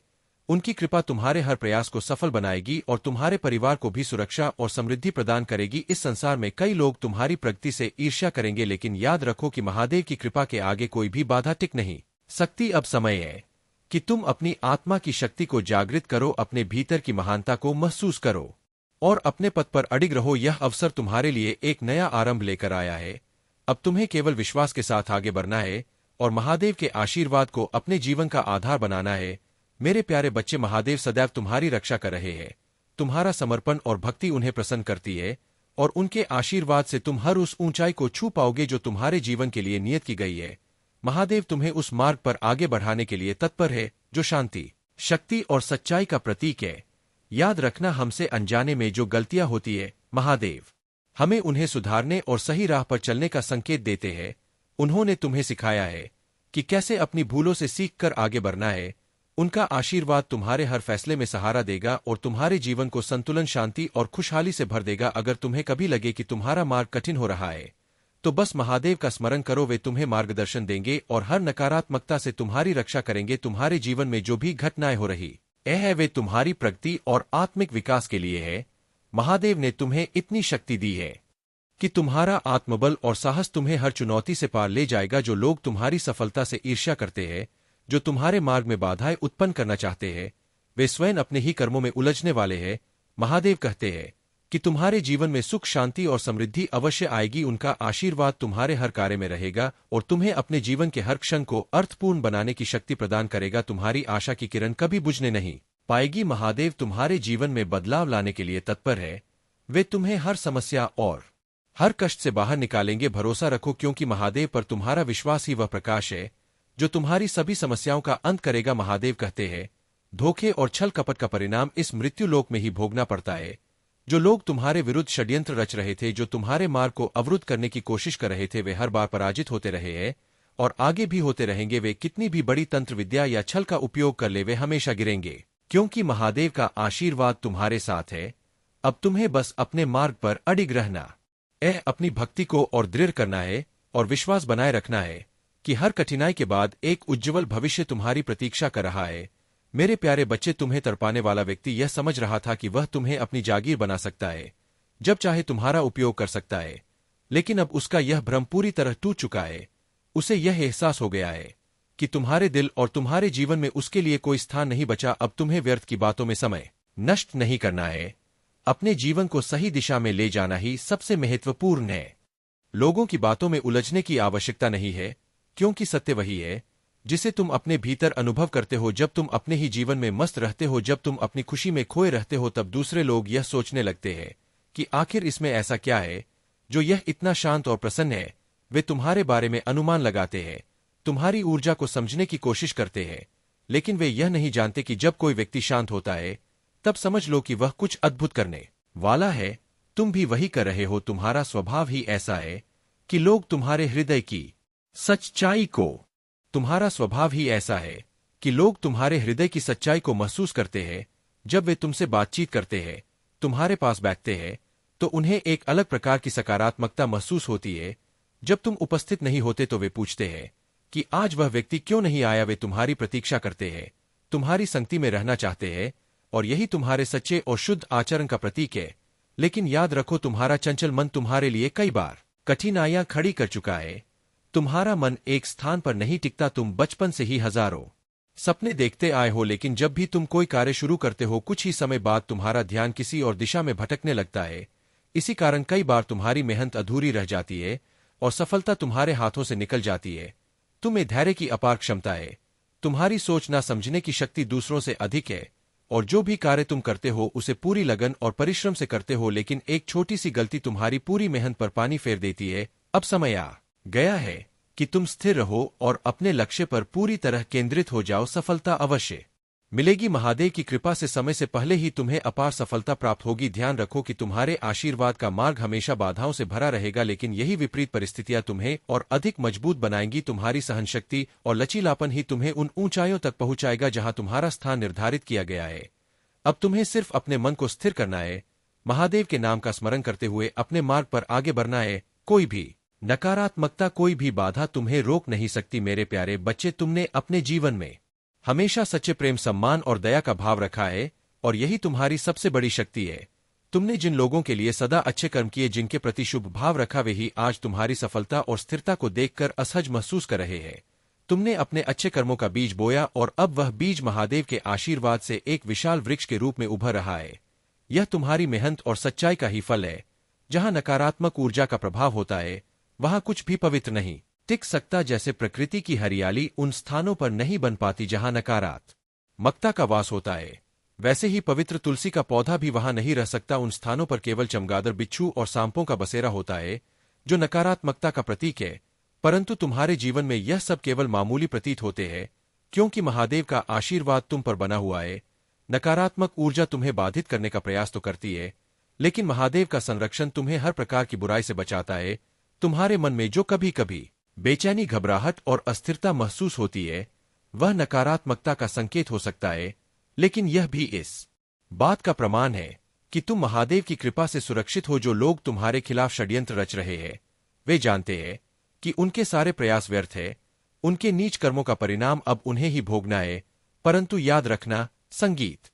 उनकी कृपा तुम्हारे हर प्रयास को सफल बनाएगी और तुम्हारे परिवार को भी सुरक्षा और समृद्धि प्रदान करेगी। इस संसार में कई लोग तुम्हारी प्रगति से ईर्ष्या करेंगे, लेकिन याद रखो कि महादेव की कृपा के आगे कोई भी बाधा टिक नहीं सकती। अब समय है कि तुम अपनी आत्मा की शक्ति को जागृत करो, अपने भीतर की महानता को महसूस करो और अपने पथ पर अडिग रहो। यह अवसर तुम्हारे लिए एक नया आरंभ लेकर आया है। अब तुम्हें केवल विश्वास के साथ आगे बढ़ना है और महादेव के आशीर्वाद को अपने जीवन का आधार बनाना है। मेरे प्यारे बच्चे, महादेव सदैव तुम्हारी रक्षा कर रहे हैं। तुम्हारा समर्पण और भक्ति उन्हें प्रसन्न करती है और उनके आशीर्वाद से तुम हर उस ऊंचाई को छू पाओगे जो तुम्हारे जीवन के लिए नियत की गई है। महादेव तुम्हें उस मार्ग पर आगे बढ़ाने के लिए तत्पर है जो शांति, शक्ति और सच्चाई का प्रतीक है। याद रखना, हमसे अनजाने में जो गलतियां होती है महादेव हमें उन्हें सुधारने और सही राह पर चलने का संकेत देते हैं। उन्होंने तुम्हें सिखाया है कि कैसे अपनी भूलों से सीखकर आगे बढ़ना है। उनका आशीर्वाद तुम्हारे हर फैसले में सहारा देगा और तुम्हारे जीवन को संतुलन, शांति और खुशहाली से भर देगा। अगर तुम्हें कभी लगे कि तुम्हारा मार्ग कठिन हो रहा है तो बस महादेव का स्मरण करो। वे तुम्हें मार्गदर्शन देंगे और हर नकारात्मकता से तुम्हारी रक्षा करेंगे। तुम्हारे जीवन में जो भी घटनाएं हो रही है वे तुम्हारी प्रगति और आत्मिक विकास के लिए है। महादेव ने तुम्हें इतनी शक्ति दी है कि तुम्हारा आत्मबल और साहस तुम्हें हर चुनौती से पार ले जाएगा। जो लोग तुम्हारी सफलता से ईर्ष्या करते हैं, जो तुम्हारे मार्ग में बाधाएं उत्पन्न करना चाहते हैं, वे स्वयं अपने ही कर्मों में उलझने वाले हैं। महादेव कहते हैं कि तुम्हारे जीवन में सुख, शांति और समृद्धि अवश्य आएगी। उनका आशीर्वाद तुम्हारे हर कार्य में रहेगा और तुम्हें अपने जीवन के हर क्षण को अर्थपूर्ण बनाने की शक्ति प्रदान करेगा। तुम्हारी आशा की किरण कभी बुझने नहीं पाएगी। महादेव तुम्हारे जीवन में बदलाव लाने के लिए तत्पर है। वे तुम्हें हर समस्या और हर कष्ट से बाहर निकालेंगे। भरोसा रखो, क्योंकि महादेव पर तुम्हारा विश्वास ही वह प्रकाश है जो तुम्हारी सभी समस्याओं का अंत करेगा। महादेव कहते हैं, धोखे और छल कपट का परिणाम इस मृत्यु लोक में ही भोगना पड़ता है। जो लोग तुम्हारे विरुद्ध षड्यंत्र रच रहे थे, जो तुम्हारे मार्ग को अवरुद्ध करने की कोशिश कर रहे थे, वे हर बार पराजित होते रहे हैं और आगे भी होते रहेंगे। वे कितनी भी बड़ी तंत्र विद्या या छल का उपयोग कर ले, वे हमेशा गिरेंगे, क्योंकि महादेव का आशीर्वाद तुम्हारे साथ है। अब तुम्हें बस अपने मार्ग पर अडिग रहना अपनी भक्ति को और दृढ़ करना है और विश्वास बनाए रखना है कि हर कठिनाई के बाद एक उज्ज्वल भविष्य तुम्हारी प्रतीक्षा कर रहा है। मेरे प्यारे बच्चे, तुम्हें तड़पाने वाला व्यक्ति यह समझ रहा था कि वह तुम्हें अपनी जागीर बना सकता है, जब चाहे तुम्हारा उपयोग कर सकता है, लेकिन अब उसका यह भ्रम पूरी तरह टूट चुका है। उसे यह एहसास हो गया है कि तुम्हारे दिल और तुम्हारे जीवन में उसके लिए कोई स्थान नहीं बचा। अब तुम्हें व्यर्थ की बातों में समय नष्ट नहीं करना है। अपने जीवन को सही दिशा में ले जाना ही सबसे महत्वपूर्ण है। लोगों की बातों में उलझने की आवश्यकता नहीं है, क्योंकि सत्य वही है जिसे तुम अपने भीतर अनुभव करते हो। जब तुम अपने ही जीवन में मस्त रहते हो, जब तुम अपनी खुशी में खोए रहते हो, तब दूसरे लोग यह सोचने लगते हैं कि आखिर इसमें ऐसा क्या है जो यह इतना शांत और प्रसन्न है। वे तुम्हारे बारे में अनुमान लगाते हैं, तुम्हारी ऊर्जा को समझने की कोशिश करते हैं, लेकिन वे यह नहीं जानते कि जब कोई व्यक्ति शांत होता है तब समझ लो कि वह कुछ अद्भुत करने वाला है। तुम भी वही कर रहे हो। तुम्हारा स्वभाव ही ऐसा है कि लोग तुम्हारे हृदय की सच्चाई को तुम्हारा स्वभाव ही ऐसा है कि लोग तुम्हारे हृदय की सच्चाई को महसूस करते हैं। जब वे तुमसे बातचीत करते हैं, तुम्हारे पास बैठते हैं, तो उन्हें एक अलग प्रकार की सकारात्मकता महसूस होती है। जब तुम उपस्थित नहीं होते तो वे पूछते हैं कि आज वह व्यक्ति क्यों नहीं आया। वे तुम्हारी प्रतीक्षा करते हैं, तुम्हारी संगति में रहना चाहते हैं, और यही तुम्हारे सच्चे और शुद्ध आचरण का प्रतीक है। लेकिन याद रखो, तुम्हारा चंचल मन तुम्हारे लिए कई बार कठिनाइयां खड़ी कर चुका है। तुम्हारा मन एक स्थान पर नहीं टिकता। तुम बचपन से ही हजारों सपने देखते आए हो, लेकिन जब भी तुम कोई कार्य शुरू करते हो कुछ ही समय बाद तुम्हारा ध्यान किसी और दिशा में भटकने लगता है। इसी कारण कई बार तुम्हारी मेहनत अधूरी रह जाती है और सफलता तुम्हारे हाथों से निकल जाती है। तुम्हें धैर्य की अपार क्षमता है, तुम्हारी सोच ना समझने की शक्ति दूसरों से अधिक है, और जो भी कार्य तुम करते हो उसे पूरी लगन और परिश्रम से करते हो, लेकिन एक छोटी सी गलती तुम्हारी पूरी मेहनत पर पानी फेर देती है। अब समय आ गया है कि तुम स्थिर रहो और अपने लक्ष्य पर पूरी तरह केंद्रित हो जाओ। सफलता अवश्य मिलेगी, महादेव की कृपा से समय से पहले ही तुम्हें अपार सफलता प्राप्त होगी। ध्यान रखो कि तुम्हारे आशीर्वाद का मार्ग हमेशा बाधाओं से भरा रहेगा, लेकिन यही विपरीत परिस्थितियां तुम्हें और अधिक मजबूत बनाएंगी। तुम्हारी सहनशक्ति और लचीलापन ही तुम्हें उन ऊंचाइयों तक पहुंचाएगा जहां तुम्हारा स्थान निर्धारित किया गया है। अब तुम्हें सिर्फ अपने मन को स्थिर करना है, महादेव के नाम का स्मरण करते हुए अपने मार्ग पर आगे बढ़ना है। कोई भी नकारात्मकता, कोई भी बाधा तुम्हें रोक नहीं सकती। मेरे प्यारे बच्चे, तुमने अपने जीवन में हमेशा सच्चे प्रेम, सम्मान और दया का भाव रखा है, और यही तुम्हारी सबसे बड़ी शक्ति है। तुमने जिन लोगों के लिए सदा अच्छे कर्म किए, जिनके प्रति शुभ भाव रखा, वे ही आज तुम्हारी सफलता और स्थिरता को देखकर असहज महसूस कर रहे हैं। तुमने अपने अच्छे कर्मों का बीज बोया और अब वह बीज महादेव के आशीर्वाद से एक विशाल वृक्ष के रूप में उभर रहा है। यह तुम्हारी मेहनत और सच्चाई का ही फल है। जहां नकारात्मक ऊर्जा का प्रभाव होता है वहां कुछ भी पवित्र नहीं टिक सकता। जैसे प्रकृति की हरियाली उन स्थानों पर नहीं बन पाती जहां नकारात्मकता का वास होता है, वैसे ही पवित्र तुलसी का पौधा भी वहां नहीं रह सकता। उन स्थानों पर केवल चमगादड़, बिच्छू और सांपों का बसेरा होता है, जो नकारात्मकता का प्रतीक है। परंतु तुम्हारे जीवन में यह सब केवल मामूली प्रतीत होते हैं, क्योंकि महादेव का आशीर्वाद तुम पर बना हुआ है। नकारात्मक ऊर्जा तुम्हें बाधित करने का प्रयास तो करती है, लेकिन महादेव का संरक्षण तुम्हें हर प्रकार की बुराई से बचाता है। तुम्हारे मन में जो कभी कभी बेचैनी, घबराहट और अस्थिरता महसूस होती है, वह नकारात्मकता का संकेत हो सकता है, लेकिन यह भी इस बात का प्रमाण है कि तुम महादेव की कृपा से सुरक्षित हो। जो लोग तुम्हारे खिलाफ षड्यंत्र रच रहे हैं, वे जानते हैं कि उनके सारे प्रयास व्यर्थ है। उनके नीच कर्मों का परिणाम अब उन्हें ही भोगना है। परंतु याद रखना, संगीत